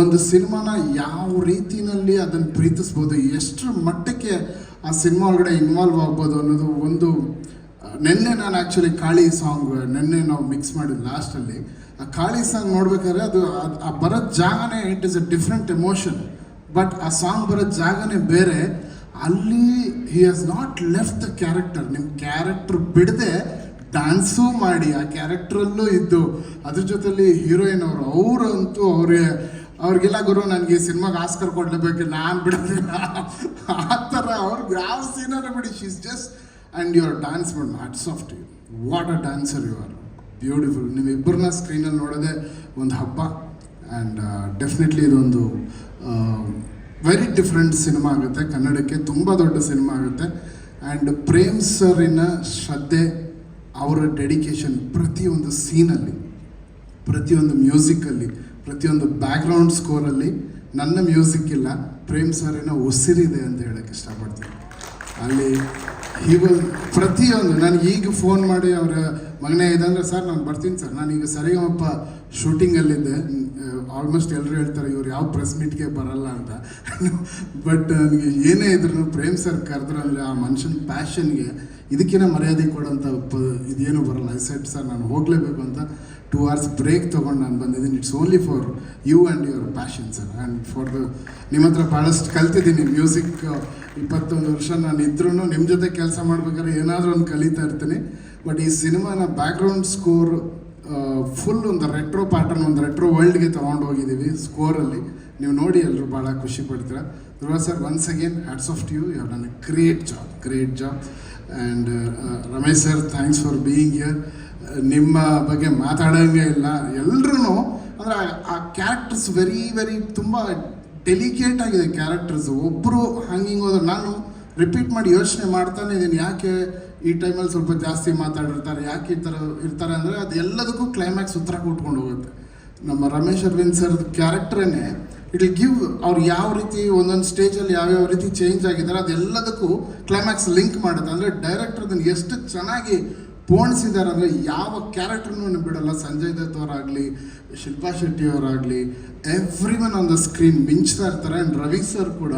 ಒಂದು ಸಿನಿಮಾನ ಯಾವ ರೀತಿಯಲ್ಲಿ ಅದನ್ನು ಪ್ರೀತಿಸ್ಬೋದು, ಎಷ್ಟರ ಮಟ್ಟಕ್ಕೆ ಆ ಸಿನಿಮಾ ಒಳಗಡೆ ಇನ್ವಾಲ್ವ್ ಆಗ್ಬೋದು ಅನ್ನೋದು ಒಂದು. ನೆನ್ನೆ ನಾನು ಆ್ಯಕ್ಚುಲಿ ಕಾಳಿ ಸಾಂಗ್ ನೆನ್ನೆ ನಾವು ಮಿಕ್ಸ್ ಮಾಡಿದ್ದು ಲಾಸ್ಟಲ್ಲಿ. ಆ ಕಾಳಿ ಸಾಂಗ್ ನೋಡ್ಬೇಕಾದ್ರೆ ಅದು ಆ ಬರೋ ಜಾಗನೇ it is a different emotion. But ಆ ಸಾಂಗ್ ಬರೋ ಜಾಗನೇ ಬೇರೆ. ಅಲ್ಲಿ he has not left the character. ನಿಮ್ಮ ಕ್ಯಾರೆಕ್ಟರ್ ಬಿಡದೆ ಡ್ಯಾನ್ಸು ಮಾಡಿ ಆ ಕ್ಯಾರೆಕ್ಟ್ರಲ್ಲೂ ಇದ್ದು, ಅದ್ರ ಜೊತೆಲಿ ಹೀರೋಯಿನ್ ಅವರಂತೂ ಅವ್ರಿಗೆಲ್ಲ ಗುರು ನನಗೆ ಈ ಸಿನಿಮಾಗೆ ಆಸ್ಕರ್ ಕೊಡಲೇಬೇಕು, ನಾನು ಬಿಡೋದಿಲ್ಲ ಆ ಥರ. ಅವ್ರಿಗೆ ಯಾವ ಸೀನನ್ನು ಬಿಡಿ, she's just. And your dance ಮಾಡಿ hats off to you. What a dancer you are, beautiful. ನೀವು ಇಬ್ಬರನ್ನ ಸ್ಕ್ರೀನಲ್ಲಿ ನೋಡೋದೇ ಒಂದು ಹಬ್ಬ. ಆ್ಯಂಡ್ ಡೆಫಿನೆಟ್ಲಿ ಇದೊಂದು ವೆರಿ ಡಿಫ್ರೆಂಟ್ ಸಿನಿಮಾ ಆಗುತ್ತೆ. ಕನ್ನಡಕ್ಕೆ ತುಂಬ ದೊಡ್ಡ ಸಿನಿಮಾ ಆಗುತ್ತೆ. ಆ್ಯಂಡ್ ಪ್ರೇಮ್ ಸರಿನ ಶ್ರದ್ಧೆ, ಅವರ ಡೆಡಿಕೇಶನ್ ಪ್ರತಿಯೊಂದು ಸೀನಲ್ಲಿ, ಪ್ರತಿಯೊಂದು ಮ್ಯೂಸಿಕಲ್ಲಿ, ಪ್ರತಿಯೊಂದು ಬ್ಯಾಕ್ಗ್ರೌಂಡ್ ಸ್ಕೋರಲ್ಲಿ ನನ್ನ ಮ್ಯೂಸಿಕ್ ಇಲ್ಲ, ಪ್ರೇಮ್ ಸರಿನ ಉಸಿರಿದೆ ಅಂತ ಹೇಳೋಕ್ಕೆ ಇಷ್ಟಪಡ್ತೀನಿ. ಅಲ್ಲಿ ಪ್ರತಿಯೊಂದು ನನಗೆ ಈಗ ಫೋನ್ ಮಾಡಿ ಅವರ ಮಗನೇ ಇದಂದರೆ ಸರ್ ನಾನು ಬರ್ತೀನಿ ಸರ್, ನಾನೀಗ ಸರಿಗಮಪ್ಪ ಶೂಟಿಂಗಲ್ಲಿದ್ದೆ. ಆಲ್ಮೋಸ್ಟ್ ಎಲ್ಲರೂ ಹೇಳ್ತಾರೆ ಇವ್ರು ಯಾವ ಪ್ರೆಸ್ ಮೀಟ್ಗೆ ಬರಲ್ಲ ಅಂತ. ಬಟ್ ನನಗೆ ಏನೇ ಇದ್ರು ಪ್ರೇಮ್ ಸರ್ ಕರೆದ್ರು ಅಂದರೆ ಆ ಮನುಷ್ಯನ ಪ್ಯಾಷನ್ಗೆ ಇದಕ್ಕಿಂತ ಮರ್ಯಾದೆ ಕೊಡೋಂಥ ಇದೇನು ಬರಲ್ಲ. ಐ ಸೆಟ್ ಸರ್ ನಾನು ಹೋಗಲೇಬೇಕು ಅಂತ 2 hours ಬ್ರೇಕ್ ತೊಗೊಂಡು ನಾನು ಬಂದಿದ್ದೀನಿ. It's only for you and your passion sir, and for ನಿಮ್ಮ ಹತ್ರ ಭಾಳಷ್ಟು ಕಲ್ತಿದ್ದೀನಿ. ಮ್ಯೂಸಿಕ್ 21 ವರ್ಷ ನಾನು ಇದ್ರೂ ನಿಮ್ಮ ಜೊತೆ ಕೆಲಸ ಮಾಡ್ಬೇಕಾದ್ರೆ ಏನಾದರೂ ಒಂದು ಕಲಿತಾ ಇರ್ತೀನಿ. ಬಟ್ ಈ ಸಿನಿಮಾನ ಬ್ಯಾಕ್ಗ್ರೌಂಡ್ ಸ್ಕೋರ್ ಫುಲ್ ಒಂದು ರೆಟ್ರೋ ಪ್ಯಾಟರ್ನ್, ಒಂದು ರೆಟ್ರೋ ವರ್ಲ್ಡ್ಗೆ ತೊಗೊಂಡು ಹೋಗಿದ್ದೀವಿ ಸ್ಕೋರಲ್ಲಿ. ನೀವು ನೋಡಿ ಎಲ್ಲರೂ ಭಾಳ ಖುಷಿ ಪಡ್ತೀರಾ. Dhruva sir, once again hats off to you, you have done a great job. And Ramesh sir, thanks for being here. ನಿಮ್ಮ ಬಗ್ಗೆ ಮಾತಾಡೋಂಗೆ ಇಲ್ಲ. ಎಲ್ಲರೂ ಅಂದರೆ ಆ ಕ್ಯಾರೆಕ್ಟರ್ಸ್ ವೆರಿ ತುಂಬ ಡೆಲಿಕೇಟ್ ಆಗಿದೆ ಕ್ಯಾರೆಕ್ಟರ್ಸ್. ಒಬ್ಬರು ಹಂಗಿಂಗ್ ಹೋದ್ರೆ ನಾನು ರಿಪೀಟ್ ಮಾಡಿ ಯೋಚನೆ ಮಾಡ್ತಾನೆ ಇದ್ದೀನಿ, ಯಾಕೆ ಈ ಟೈಮಲ್ಲಿ ಸ್ವಲ್ಪ ಜಾಸ್ತಿ ಮಾತಾಡಿರ್ತಾರೆ, ಯಾಕೆ ಈ ಥರ ಇರ್ತಾರೆ ಅಂದರೆ ಅದು ಎಲ್ಲದಕ್ಕೂ ಕ್ಲೈಮ್ಯಾಕ್ಸ್ ಉತ್ತರ ಕೊಟ್ಕೊಂಡು ಹೋಗುತ್ತೆ. ನಮ್ಮ ರಮೇಶ್ ಅರವಿಂದ್ ಸರ್ ಕ್ಯಾರೆಕ್ಟ್ರೇ ಇಟ್ ವಿಲ್ ಗಿವ್ ಅವ್ರು ಯಾವ ರೀತಿ ಒಂದೊಂದು ಸ್ಟೇಜಲ್ಲಿ ಯಾವ್ಯಾವ ರೀತಿ ಚೇಂಜ್ ಆಗಿದ್ದಾರೆ ಅದೆಲ್ಲದಕ್ಕೂ ಕ್ಲೈಮ್ಯಾಕ್ಸ್ ಲಿಂಕ್ ಮಾಡುತ್ತೆ. ಅಂದರೆ ಡೈರೆಕ್ಟರ್ ಅದನ್ನು ಎಷ್ಟು ಚೆನ್ನಾಗಿ ಪೋಣಿಸಿದ್ದಾರೆ ಅಂದರೆ ಯಾವ ಕ್ಯಾರೆಕ್ಟರ್ನೂ ಬಿಡಲ್ಲ. ಸಂಜಯ್ ದತ್ ಅವರಾಗಲಿ, ಶಿಲ್ಪಾ ಶೆಟ್ಟಿ ಅವರಾಗಲಿ, every one on the screen ಮಿಂಚ್ತಾ ಇರ್ತಾರೆ. ಆ್ಯಂಡ್ ರವಿ ಸರ್ ಕೂಡ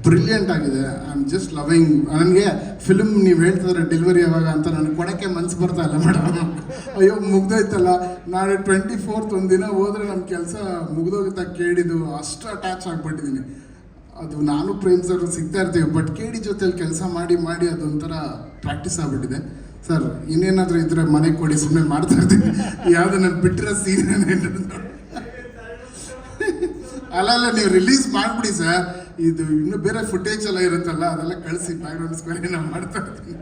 ಬ್ರಿಲಿಯಂಟ್ ಆಗಿದೆ. I am just loving. ನನಗೆ ಫಿಲ್ಮ್ ನೀವು ಹೇಳ್ತಿದ್ರೆ ಡೆಲಿವರಿ ಯಾವಾಗ ಅಂತ ನನಗೆ ಕೊಡೋಕ್ಕೆ ಮನ್ಸು ಬರ್ತಾ ಇಲ್ಲ ಮೇಡಮ್. ಅಯ್ಯೋ ಮುಗ್ದೋಯ್ತಲ್ಲ, ನಾಳೆ 24th ಒಂದಿನ ಹೋದರೆ ನಮ್ಮ ಕೆಲಸ ಮುಗ್ದೋಗುತ್ತಾ ಕೇಳಿದ್ದು ಅಷ್ಟು ಅಟ್ಯಾಚ್ ಆಗಿಬಿಟ್ಟಿದ್ದೀನಿ. ಅದು ನಾನು ಪ್ರೇಮ್ ಸರ್ ಸಿಗ್ತಾ ಇರ್ತೀವಿ, ಬಟ್ ಕೇಳಿ ಜೊತೆಲಿ ಕೆಲಸ ಮಾಡಿ ಅದೊಂಥರ ಪ್ರಾಕ್ಟೀಸ್ ಆಗಿಬಿಟ್ಟಿದೆ. ಸರ್ ಇನ್ನೇನಾದರೂ ಇದ್ರೆ ಮನೆಗೆ ಕೊಡಿ, ಸುಮ್ಮನೆ ಮಾಡ್ತಾ ಇರ್ತೀನಿ. ಯಾವುದು ನಾನು ಬಿಟ್ಟಿರೋ ಸೀನ್ ಅಲ್ಲ ನೀವು ರಿಲೀಸ್ ಮಾಡಿಬಿಡಿ ಸರ್. ಇದು ಇನ್ನೂ ಬೇರೆ ಫುಟೇಜ್ ಎಲ್ಲ ಇರುತ್ತಲ್ಲ, ಅದೆಲ್ಲ ಕಳಿಸಿ ಬ್ಯಾಕ್ಗ್ರೌಂಡ್ ಸ್ಕೋರ್ ನಾನು ಮಾಡ್ತಾ ಇರ್ತೀನಿ.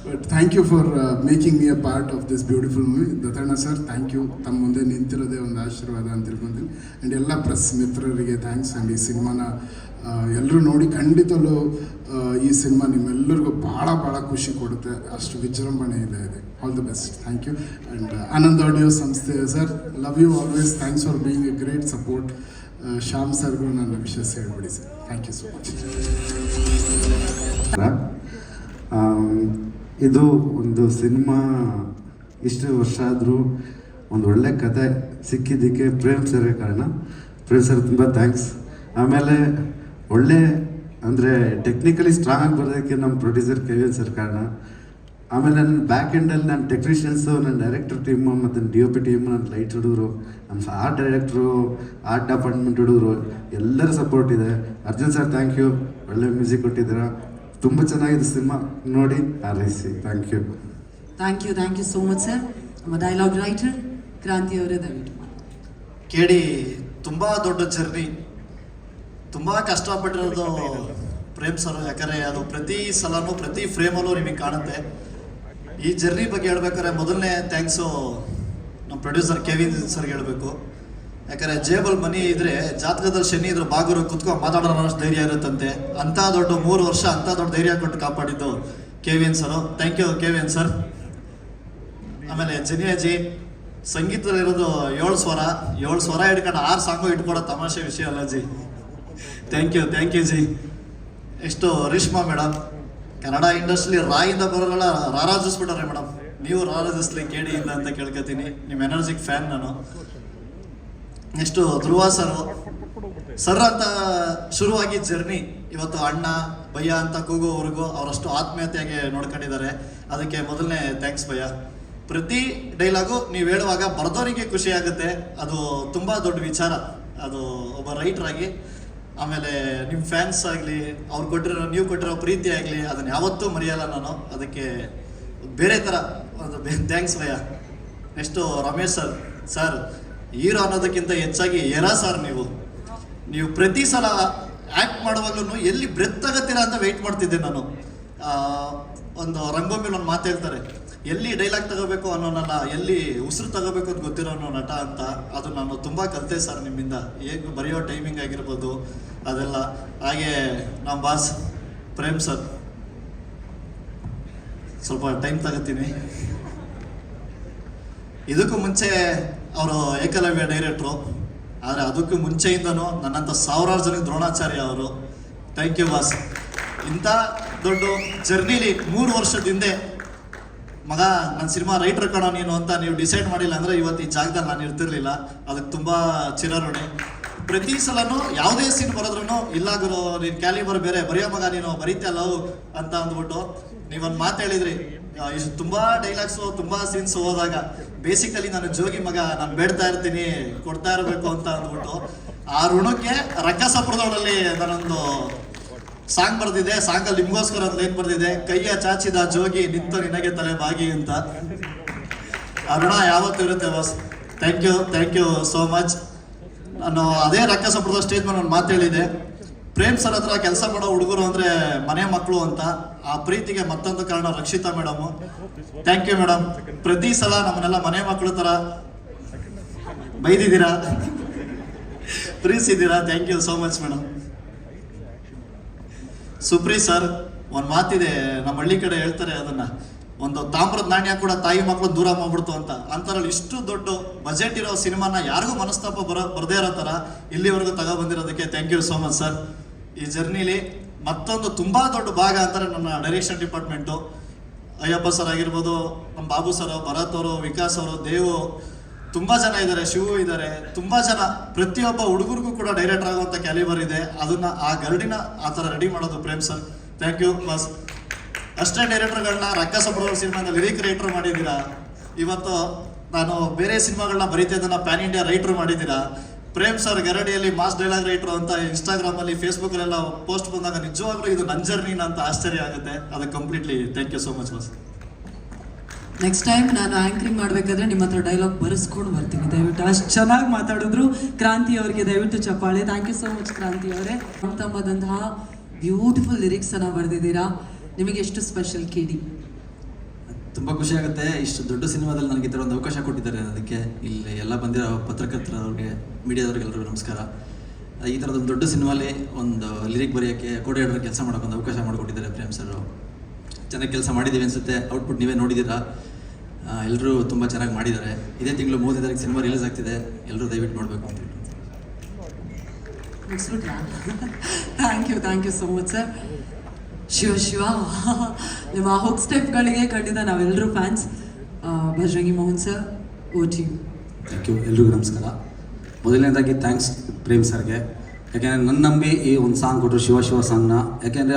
But thank you for making me a part of this beautiful movie. Dattanna sir, thank you. ತಮ್ಮ ಮುಂದೆ ನಿಂತಿರೋದೇ ಒಂದು ಆಶೀರ್ವಾದ ಅಂತ ತಿಳ್ಕೊತೀನಿ. ಆ್ಯಂಡ್ ಎಲ್ಲ ಪ್ರೆಸ್ ಮಿತ್ರರಿಗೆ ಥ್ಯಾಂಕ್ಸ್. ಆ್ಯಂಡ್ ಈ ಸಿನಿಮಾನ ಎಲ್ಲರೂ ನೋಡಿ ಖಂಡಿತಲೂ ಈ ಸಿನಿಮಾ ನಿಮ್ಮೆಲ್ಲರಿಗೂ ಭಾಳ ಖುಷಿ ಕೊಡುತ್ತೆ. ಅಷ್ಟು ವಿಜೃಂಭಣೆ ಇದೆ. All the best. Thank you. And Anand audio ಸಂಸ್ಥೆ sir, love you always. Thanks for being a great support. Shyam ಸರ್ಗೂ ನನ್ನ ವಿಶೇಷ ಹೇಳ್ಬಿಡಿ sir. Thank you so much. ಇದು ಒಂದು ಸಿನಿಮಾ ಇಷ್ಟು ವರ್ಷ ಆದರೂ ಒಂದು ಒಳ್ಳೆ ಕತೆ ಸಿಕ್ಕಿದ್ದಕ್ಕೆ ಪ್ರೇಮ್ ಸರ್ಗೆ ಕಾರಣ. ಪ್ರೇಮ್ ಸರ್ ತುಂಬ ಥ್ಯಾಂಕ್ಸ್. ಆಮೇಲೆ ಒಳ್ಳೆ ಅಂದರೆ ಟೆಕ್ನಿಕಲಿ ಸ್ಟ್ರಾಂಗ್ ಆಗಿ ಬರೋದಕ್ಕೆ ನಮ್ಮ ಪ್ರೊಡ್ಯೂಸರ್ ಕೆವಿನ್ ಸರ್ ಕಾರಣ. ಆಮೇಲೆ ನನ್ನ ಬ್ಯಾಕ್ ಎಂಡಲ್ಲಿ ನನ್ನ ಟೆಕ್ನಿಷಿಯನ್ಸು, ನನ್ನ ಡೈರೆಕ್ಟರ್ ಟೀಮು ಮತ್ತು DOP ಟೀಮು, ನನ್ನ ಲೈಟ್ ಹುಡುಗರು, ನಮ್ಮ ಆರ್ಟ್ ಡೈರೆಕ್ಟ್ರು, ಆರ್ಟ್ ಡಿಪಾರ್ಟ್ಮೆಂಟ್ ಹುಡುಗರು ಎಲ್ಲರ ಸಪೋರ್ಟ್ ಇದೆ. ಅರ್ಜುನ್ ಸರ್ ಥ್ಯಾಂಕ್ ಯು, ಒಳ್ಳೆ ಮ್ಯೂಸಿಕ್ ಕೊಟ್ಟಿದ್ದೀರಾ. ತುಂಬ ಚೆನ್ನಾಗಿದೆ ಸಿನಿಮಾ, ನೋಡಿ ಹಾರೈಸಿ. Thank you so much sir. ನಮ್ಮ ಡೈಲಾಗ್ ರೈಟರ್ ಕ್ರಾಂತಿ ಅವರೇ ದಯವಿಟ್ಟು ಕೇಳಿ. ತುಂಬ ದೊಡ್ಡ ಜರ್ನಿ, ತುಂಬ ಕಷ್ಟಪಟ್ಟಿರೋದು ಪ್ರೇಮ್ ಸರ್. ಯಾಕಂದರೆ ಅದು ಪ್ರತಿ ಸಲನೂ ಪ್ರತಿ ಫ್ರೇಮಲ್ಲೂ ನಿಮಗೆ ಕಾಣುತ್ತೆ. ಈ ಜರ್ನಿ ಬಗ್ಗೆ ಹೇಳ್ಬೇಕಾದ್ರೆ ಮೊದಲನೇ ಥ್ಯಾಂಕ್ಸು ನಮ್ಮ ಪ್ರೊಡ್ಯೂಸರ್ ಕೆವಿನ್ ಸರ್ಗೆ ಹೇಳಬೇಕು. ಯಾಕಂದರೆ ಜೇಬಲ್ ಮನಿ ಇದ್ದರೆ ಜಾತಕದಲ್ಲಿ ಶನಿ ಇದ್ರೆ ಬಾಗುರು ಕುತ್ಕೊಂಡು ಮಾತಾಡೋಣ ಅಷ್ಟು ಧೈರ್ಯ ಇರುತ್ತಂತೆ. ಅಂಥ ದೊಡ್ಡ 3 ವರ್ಷ ಅಂಥ ದೊಡ್ಡ ಧೈರ್ಯ ಕೊಟ್ಟು ಕಾಪಾಡಿದ್ದು Kevin sir. Thank you Kevin sir. ಆಮೇಲೆ ಜನಿಯಾಜಿ ಸಂಗೀತದಲ್ಲಿರೋದು 7 ಸ್ವರ ಹಿಡ್ಕೊಂಡು 6 ಸಾಂಗು ಇಟ್ಕೊಡೋ ತಮಾಷೆ ವಿಷಯ ಅಲ್ಲ ಜಿ. Thank U G. ಎಷ್ಟು ರೇಷ್ಮಾ ಮೇಡಮ್, ಕನ್ನಡ ಇಂಡಸ್ಟ್ರಿ ರಾಯಿಂದ ಬರೋಲ್ಲ ರಾರಾಜಿಸ್ಬಿಟ್ಟಾರೆ ಮೇಡಮ್. ನೀವು ರಾರಾಜಿಸ್ಲಿ ಕೇಡಿಯಿಂದ ಅಂತ ಕೇಳ್ಕೊತೀನಿ. ನಿಮ್ಮ ಎನರ್ಜಿಕ್ ಫ್ಯಾನ್ ನಾನು. ನೆಕ್ಸ್ಟು ಧ್ರುವ ಸರ್ ಅಂತ ಶುರುವಾಗಿ ಜರ್ನಿ ಇವತ್ತು ಅಣ್ಣ ಭಯ್ಯ ಅಂತ ಕೂಗೋವರೆಗೂ ಅವರಷ್ಟು ಆತ್ಮೀಯತೆಯಾಗಿ ನೋಡ್ಕೊಂಡಿದ್ದಾರೆ. ಅದಕ್ಕೆ ಮೊದಲನೇ ಥ್ಯಾಂಕ್ಸ್ ಭಯ್ಯ. ಪ್ರತಿ ಡೈಲಾಗು ನೀವು ಹೇಳುವಾಗ ಬರೆದವರಿಗೆ ಖುಷಿ ಆಗುತ್ತೆ. ಅದು ತುಂಬ ದೊಡ್ಡ ವಿಚಾರ ಅದು ಒಬ್ಬ ರೈಟರ್ ಆಗಿ. ಆಮೇಲೆ ನಿಮ್ಮ ಫ್ಯಾನ್ಸ್ ಆಗಲಿ, ನೀವು ಕೊಟ್ಟಿರೋ ಪ್ರೀತಿ ಆಗಲಿ, ಅದನ್ನು ಯಾವತ್ತೂ ಮರೆಯಲ್ಲ ನಾನು. ಅದಕ್ಕೆ ಬೇರೆ ಥರ ಒಂದು thanks bhaiya. Next Ramesh sir hero ಅನ್ನೋದಕ್ಕಿಂತ ಹೆಚ್ಚಾಗಿ ಸರ್, ನೀವು ಪ್ರತಿ ಸಲ ಆ್ಯಕ್ಟ್ ಮಾಡುವಾಗಲೂ ಎಲ್ಲಿ ಬ್ರೆತ್ ತಗೋತೀರಾ ಅಂತ ವೆಯ್ಟ್ ಮಾಡ್ತಿದ್ದೆ ನಾನು. ಒಂದು ರಂಗೋಮೇಲೆ ಒಂದು ಮಾತು ಹೇಳ್ತಾರೆ, ಎಲ್ಲಿ ಡೈಲಾಗ್ ತಗೋಬೇಕು ಅನ್ನೋನಲ್ಲ, ಎಲ್ಲಿ ಉಸಿರು ತಗೋಬೇಕು ಅಂತ ಗೊತ್ತಿರೋ ಅನ್ನೋ ನಟ ಅಂತ. ಅದು ನಾನು ತುಂಬ ಕಲಿತೆ ಸರ್ ನಿಮ್ಮಿಂದ. ಹೇಗೆ ಬರೆಯೋ ಟೈಮಿಂಗ್ ಆಗಿರ್ಬೋದು ಅದೆಲ್ಲ. ಹಾಗೆ ನಮ್ಮ ಬಾಸ್ ಪ್ರೇಮ್ ಸರ್, ಸ್ವಲ್ಪ ಟೈಮ್ ತಗೋತೀನಿ. ಇದಕ್ಕೂ ಮುಂಚೆ ಅವರು ಏಕಲವ್ಯ ಡೈರೆಕ್ಟ್ರು, ಆದರೆ ಅದಕ್ಕೂ ಮುಂಚೆಯಿಂದನೂ ನನ್ನಂಥ 1000 ಜನಕ್ಕೆ ದ್ರೋಣಾಚಾರ್ಯ ಅವರು. Thank you boss. ಇಂಥ ದೊಡ್ಡ ಜರ್ನಿಲಿ 3 ವರ್ಷದ ಹಿಂದೆ ಮಗ ನನ್ನ ಸಿನಿಮಾ ರೈಟರ್ ಕಣೋ ನೀನು ಅಂತ ನೀವು ಡಿಸೈಡ್ ಮಾಡಿಲ್ಲ ಅಂದರೆ ಇವತ್ತು ಈ ಜಾಗದಲ್ಲಿ ನಾನು ಇರ್ತಿರ್ಲಿಲ್ಲ. ಅದಕ್ಕೆ ತುಂಬ ಚಿರಋಣಿ. ಪ್ರತಿ ಸಲನೂ ಯಾವುದೇ ಸೀನ್ ಬರೋದ್ರೂ ಇಲ್ಲ ಗುರು ನೀನು ಕ್ಯಾಲಿಬರ್ ಬೇರೆ, ಬರೆಯೋ ಮಗ ನೀನು ಬರೀತಲ್ಲ ಅಂತ ಅಂದ್ಬಿಟ್ಟು ನೀವೊಂದು ಮಾತು ಹೇಳಿದ್ರಿ, ಇಷ್ಟು ತುಂಬಾ ಡೈಲಾಗ್ಸು ತುಂಬಾ ಸೀನ್ಸ್ ಹೋದಾಗ ಬೇಸಿಕಲಿ ನಾನು ಜೋಗಿ ಮಗ, ನಾನು ಬೇಡ್ತಾ ಇರ್ತೀನಿ ಕೊಡ್ತಾ ಇರಬೇಕು ಅಂತ ಅಂದ್ಬಿಟ್ಟು ಆ ಋಣಕ್ಕೆ ರಕ್ಕಸಪುರದವರಲ್ಲಿ ನಾನೊಂದು ಸಾಂಗ್ ಬರ್ದಿದೆ. ಸಾಂಗಲ್ಲಿ ನಿಮ್ಗೋಸ್ಕರ ಒಂದು ಲೈನ್ ಬರ್ದಿದೆ, ಕೈಯ ಚಾಚಿದ ಜೋಗಿ ನಿಂತು ನಿನಗೆ ತಲೆ ಬಾಗಿ ಅಂತ. ಆ ಋಣ ಯಾವತ್ತೂ ಇರುತ್ತೆ boss. Thank you so much. ನಾನು ಅದೇ ರಕ್ಕಸಪುರದ ಸ್ಟೇಜ್ ಮೇಲೆ ಒಂದು ಮಾತು ಹೇಳಿದೆ, ಪ್ರೇಮ್ ಸರ್ ಹತ್ರ ಕೆಲಸ ಮಾಡೋ ಹುಡುಗರು ಅಂದರೆ ಮನೆ ಮಕ್ಕಳು ಅಂತ. ಆ ಪ್ರೀತಿಗೆ ಮತ್ತೊಂದು ಕಾರಣ Rakshita madam. Thank you madam. ಪ್ರತಿ ಸಲ ನಮ್ಮನ್ನೆಲ್ಲ ಮನೆ ಮಕ್ಕಳು ಥರ ಬೈದಿದ್ದೀರಾ, ಪ್ರೀತಿಸಿದ್ದೀರಾ. Thank you so much madam. Supreeth sir, ಒಂದು ಮಾತಿದೆ ನಮ್ಮ ಹಳ್ಳಿ ಕಡೆ ಹೇಳ್ತಾರೆ, ಅದನ್ನ ಒಂದು ತಾಮ್ರದ ನಾಣ್ಯ ಕೂಡ ತಾಯಿ ಮಕ್ಕಳು ದೂರ ಮಾಡ್ಬಿಡ್ತು ಅಂತ. ಅಂತರಲ್ಲಿ ಇಷ್ಟು ದೊಡ್ಡ ಬಜೆಟ್ ಇರೋ ಸಿನಿಮಾನ ಯಾರಿಗೂ ಮನಸ್ತಾಪ ಬರದೇ ಇರೋ ಥರ ಇಲ್ಲಿವರೆಗೂ ತಗೊಬಂದಿರೋದಕ್ಕೆ thank you so much sir. ಈ ಜರ್ನಿಲಿ ಮತ್ತೊಂದು ತುಂಬ ದೊಡ್ಡ ಭಾಗ ಅಂತಾರೆ ನನ್ನ ಡೈರೆಕ್ಷನ್ ಡಿಪಾರ್ಟ್ಮೆಂಟು. ಅಯ್ಯಪ್ಪ ಸರ್ ಆಗಿರ್ಬೋದು, ನಮ್ಮ ಬಾಬು ಸರ್, ಭರತ್ ಅವರು, ವಿಕಾಸ್ ಅವರು, ದೇವು, ತುಂಬ ಜನ ಇದ್ದಾರೆ, ಶಿವು ಇದ್ದಾರೆ, ತುಂಬ ಜನ. ಪ್ರತಿಯೊಬ್ಬ ಹುಡುಗರಿಗೂ ಕೂಡ ಡೈರೆಕ್ಟರ್ ಆಗುವಂಥ ಕ್ಯಾಲಿಬರ್ ಇದೆ. ಅದನ್ನ ಆ ಗರಡಿನ ಆ ಥರ ರೆಡಿ ಮಾಡೋದು Prem sir. Thank you boss. ಅಷ್ಟೇ ಡೈರೆಕ್ಟರ್ಗಳನ್ನ ರಕ್ಕಸಪುರ ಸಿನಿಮಾದ ಲಿರಿಕ್ ರೈಟರ್ ಮಾಡಿದ್ದೀರಾ. ಇವತ್ತು ನಾನು ಬೇರೆ ಸಿನಿಮಾಗಳನ್ನ ಬರೀತಾ ಇದ್ದನ್ನ ಪ್ಯಾನ್ ಇಂಡಿಯಾ ರೈಟರ್ ಮಾಡಿದ್ದೀರಾ. ಪ್ರೇಮ್ ಸರ್ ಗರಡಿಯಲ್ಲಿ ಮಾಸ್ ಡೈಲಾಗ್ ರೈಟರ್ ಅಂತ ಇನ್ಸ್ಟಾಗ್ರಾಮಲ್ಲಿ ಫೇಸ್ಬುಕ್ಕಲ್ಲೆಲ್ಲ ಪೋಸ್ಟ್ ಬಂದಾಗ ನಿಜವಾಗ್ಲೂ ಇದು ನನ್ನ ಜರ್ನಿನ ಅಂತ ಆಶ್ಚರ್ಯ ಆಗುತ್ತೆ. ಅದಕ್ಕೆ completely thank you so much boss. Next time ನಾನು ಆಂಕರಿಂಗ್ ಮಾಡಬೇಕಾದ್ರೆ ನಿಮ್ಮ ಹತ್ರ ಡೈಲಾಗ್ ಬರೆಸ್ಕೊಂಡು ಬರ್ತೀನಿ ದಯವಿಟ್ಟು. ಅಷ್ಟು ಚೆನ್ನಾಗಿ ಮಾತಾಡಿದ್ರು ಕ್ರಾಂತಿ ಅವರಿಗೆ ದಯವಿಟ್ಟು ಚಪ್ಪಾಳೆ. ಥ್ಯಾಂಕ್ ಯು ಸೋ ಮಚ್ ಕ್ರಾಂತಿ ಅವರೇ. ತಮ್ಮದಂತಹ ಬ್ಯೂಟಿಫುಲ್ ಲಿರಿಕ್ಸನ್ನು ಬರೆದಿದ್ದೀರಾ. ನಿಮಗೆ ಎಷ್ಟು ಸ್ಪೆಷಲ್ KD? ತುಂಬ ಖುಷಿ ಆಗುತ್ತೆ. ಇಷ್ಟು ದೊಡ್ಡ ಸಿನಿಮಾದಲ್ಲಿ ನನಗೆ ಈ ಥರ ಒಂದು ಅವಕಾಶ ಕೊಟ್ಟಿದ್ದಾರೆ. ಅದಕ್ಕೆ ಇಲ್ಲಿ ಎಲ್ಲ ಬಂದಿರೋ ಪತ್ರಕರ್ತರವ್ರಿಗೆ, ಮೀಡಿಯಾದವ್ರಿಗೆ ಎಲ್ಲರಿಗೂ ನಮಸ್ಕಾರ. ಈ ಥರದೊಂದು ದೊಡ್ಡ ಸಿನಿಮಾಲಿ ಒಂದು ಲಿರಿಕ್ ಬರೆಯೋಕ್ಕೆ, ಕೋಡಿಯೇಟರ್ ಕೆಲಸ ಮಾಡೋಕ್ಕೆ ಒಂದು ಅವಕಾಶ ಮಾಡಿಕೊಟ್ಟಿದ್ದಾರೆ ಪ್ರೇಮ್ ಸರ್. ಚೆನ್ನಾಗಿ ಕೆಲಸ ಮಾಡಿದ್ದೀವಿ ಅನಿಸುತ್ತೆ. ಔಟ್ಪುಟ್ ನೀವೇ ನೋಡಿದ್ದೀರಾ. ಎಲ್ಲರೂ ತುಂಬ ಚೆನ್ನಾಗಿ ಮಾಡಿದ್ದಾರೆ. ಇದೇ ತಿಂಗಳು 3ನೇ ತಾರೀಕು ಸಿನಿಮಾ ರಿಲೀಸ್ ಆಗ್ತಿದೆ. ಎಲ್ಲರೂ ದಯವಿಟ್ಟು ನೋಡಬೇಕು ಅಂತ ಹೇಳಿ. Thank you so much sir. Shiva ನಿಮ್ಮ ಹುಕ್ ಸ್ಟೆಪ್ಗಳಿಗೆ ಖಂಡಿತ ನಾವೆಲ್ಲರೂ ಫ್ಯಾನ್ಸ್. ಭಜರಂಗಿ ಮೋಹನ್ ಸರ್, ಓಟಿ. Thank you. ಎಲ್ರಿಗೂ ನಮಸ್ಕಾರ. ಮೊದಲನೇದಾಗಿ ಥ್ಯಾಂಕ್ಸ್ ಪ್ರೇಮ್ ಸರ್ಗೆ. ಯಾಕೆಂದರೆ ನನ್ನ ನಂಬಿ ಈ ಒಂದು ಸಾಂಗ್ ಕೊಟ್ಟರು, ಶಿವ ಸಾಂಗ್ನ. ಯಾಕೆಂದರೆ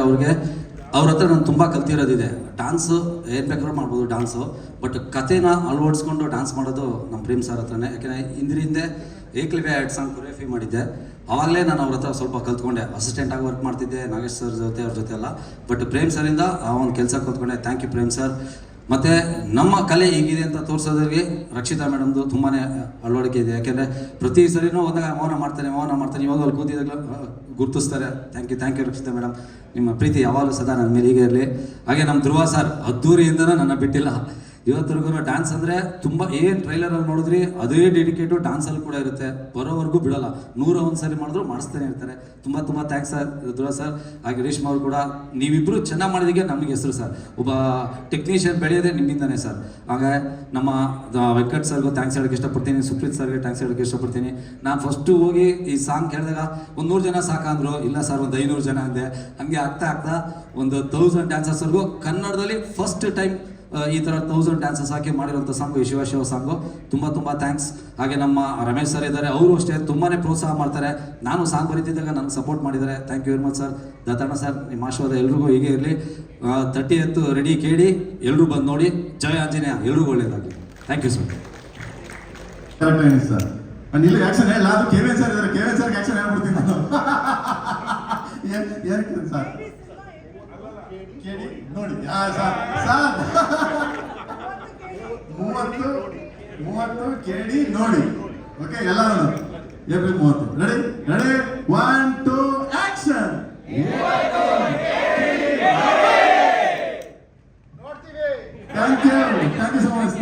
ಅವ್ರ ಹತ್ರ ನಾನು ತುಂಬ ಕಲ್ತಿರೋದಿದೆ. ಡ್ಯಾನ್ಸು ಏನು ಬೇಕಾದ್ರೂ ಮಾಡ್ಬೋದು ಡ್ಯಾನ್ಸು, ಬಟ್ ಕಥೆನ ಅಳವಡಿಸ್ಕೊಂಡು ಡ್ಯಾನ್ಸ್ ಮಾಡೋದು ನಮ್ಮ ಪ್ರೇಮ್ ಸರ್ ಹತ್ರನೇ. ಯಾಕೆಂದರೆ ಹಿಂದೆ ಏಕ್ಲಿವೆ 2 ಸಾಂಗ್ ಕೊರಿಯೋಗ್ರಫಿ ಮಾಡಿದ್ದೆ. ಆವಾಗಲೇ ನಾನು ಅವ್ರ ಹತ್ರ ಸ್ವಲ್ಪ ಕಲ್ತ್ಕೊಂಡೆ. ಅಸಿಸ್ಟೆಂಟಾಗಿ ವರ್ಕ್ ಮಾಡ್ತಿದ್ದೆ ನಾಗೇಶ್ ಸರ್ ಜೊತೆ, ಅವ್ರ ಜೊತೆ ಎಲ್ಲ. ಬಟ್ ಪ್ರೇಮ್ ಸರಿಂದ ಆ ಒಂದು ಕೆಲಸ ಕಲ್ತ್ಕೊಂಡೆ. Thank you Prem sir. ಮತ್ತು ನಮ್ಮ ಕಲೆ ಹೇಗಿದೆ ಅಂತ ತೋರಿಸೋದ್ರಿಗೆ ರಕ್ಷಿತಾ ಮೇಡಮ್ದು ತುಂಬಾ ಅಳವಡಿಕೆ ಇದೆ. ಯಾಕೆಂದರೆ ಪ್ರತಿ ಸರಿನೂ ಒಂದಾಗ ಮೌನ ಮಾಡ್ತಾನೆ. ಇವಾಗ ಅಲ್ಲಿ ಕೂತಿದ್ದಾಗಲೂ ಗುರುತಿಸ್ತಾರೆ. Thank you Rakshita madam. ನಿಮ್ಮ ಪ್ರೀತಿ ಯಾವಾಗಲೂ ಸದಾ ನನ್ನ ಮೇಲೆ ಹೀಗೆ ಇರಲಿ. ಹಾಗೆ ನಮ್ಮ ಧ್ರುವ ಸರ್ ಅದ್ದೂರಿಯಿಂದನೂ ನನ್ನ ಬಿಟ್ಟಿಲ್ಲ. ಇವತ್ತರೆಗೂ ಡ್ಯಾನ್ಸ್ ಅಂದರೆ ತುಂಬ ಏನು ಟ್ರೈಲರಲ್ಲಿ ನೋಡಿದ್ರಿ ಅದೇ ಡೆಡಿಕೇಟು ಡ್ಯಾನ್ಸಲ್ಲಿ ಕೂಡ ಇರುತ್ತೆ. ಬರೋವರೆಗೂ ಬಿಡೋಲ್ಲ. 101 ಸರಿ ಮಾಡಿದ್ರು ಮಾಡಿಸ್ತಾನೆ ಇರ್ತಾರೆ. ತುಂಬ ಥ್ಯಾಂಕ್ಸ್ ಸರ್ ಧ್ರುವ ಸರ್. ಹಾಗೆ ರೇಷ್ಮಾ ಅವರು ಕೂಡ. ನೀವಿಬ್ಬರು ಚೆನ್ನಾಗಿ ಮಾಡಿದಕ್ಕೆ ನಮಗೆ ಹೆಸರು ಸರ್. ಒಬ್ಬ ಟೆಕ್ನಿಷಿಯನ್ ಬೆಳೆಯೋದೇ ನಿಮ್ಮಿಂದನೇ ಸರ್. ಹಾಗೆ ನಮ್ಮ ವೆಂಕಟ್ ಸರ್ಗೂ ಥ್ಯಾಂಕ್ಸ್ ಹೇಳೋಕ್ಕೆ ಇಷ್ಟಪಡ್ತೀನಿ. ಸುಪ್ರೀತ್ ಸರ್ಗೆ ಥ್ಯಾಂಕ್ಸ್ ಹೇಳೋಕ್ಕೆ ಇಷ್ಟಪಡ್ತೀನಿ. ನಾನು ಫಸ್ಟು ಹೋಗಿ ಈ ಸಾಂಗ್ ಕೇಳಿದಾಗ 100 ಜನ ಸಾಕಂದ್ರು. ಇಲ್ಲ ಸರ್, ಒಂದು 500 ಜನ ಅಂದೆ. ಹಂಗೆ ಆಗ್ತಾ ಒಂದು 1000 ಡ್ಯಾನ್ಸರ್ಸ್ವರೆಗೂ ಕನ್ನಡದಲ್ಲಿ ಫಸ್ಟ್ ಟೈಮ್ ಈ ಥರ 1000 ಡ್ಯಾನ್ಸಸ್ ಹಾಕಿ ಮಾಡಿರೋಂಥ ಸಾಂಗು ಈ ಶಿವ ಸಾಂಗು. ತುಂಬ ಥ್ಯಾಂಕ್ಸ್. ಹಾಗೆ ನಮ್ಮ ರಮೇಶ್ ಸರ್ ಇದ್ದಾರೆ, ಅವರು ಅಷ್ಟೇ ತುಂಬಾ ಪ್ರೋತ್ಸಾಹ ಮಾಡ್ತಾರೆ. ನಾನು ಸಾಂಗ್ ಬರೀತಿದ್ದಾಗ ನನಗೆ ಸಪೋರ್ಟ್ ಮಾಡಿದ್ದಾರೆ. Thank you very much sir. Dattanna sir, ನಿಮ್ಮ ಆಶೀರ್ವಾದ ಎಲ್ರಿಗೂ ಹೀಗೆ ಇರಲಿ. 30th ರೆಡಿ KD, ಎಲ್ಲರೂ ಬಂದು ನೋಡಿ. ಜಯ ಆಂಜನೇಯ, ಎಲ್ರಿಗೂ ಒಳ್ಳೇದಾಗಲಿ. Thank you sir. Correct sir. ನಾನು ಇಲ್ಲಿ ಆ್ಯಕ್ಷನ್ ಹೇಳಲ್ಲ, ಅದು KVN ಸರ್ ಇದ್ದಾರೆ. KVN ಸರ್ಗೆ ಆ್ಯಕ್ಷನ್ ಹೇಳ್ಬಿಡ್ತೀನಿ ನಾನು. ಏನಕ್ಕೆ ಸರ್ ನೋಡಿ ಸರ್ 30 KD ನೋಡಿ. ಓಕೆ, ಎಲ್ಲರೂ April 30. Ready 1 2 action. Thank you so much.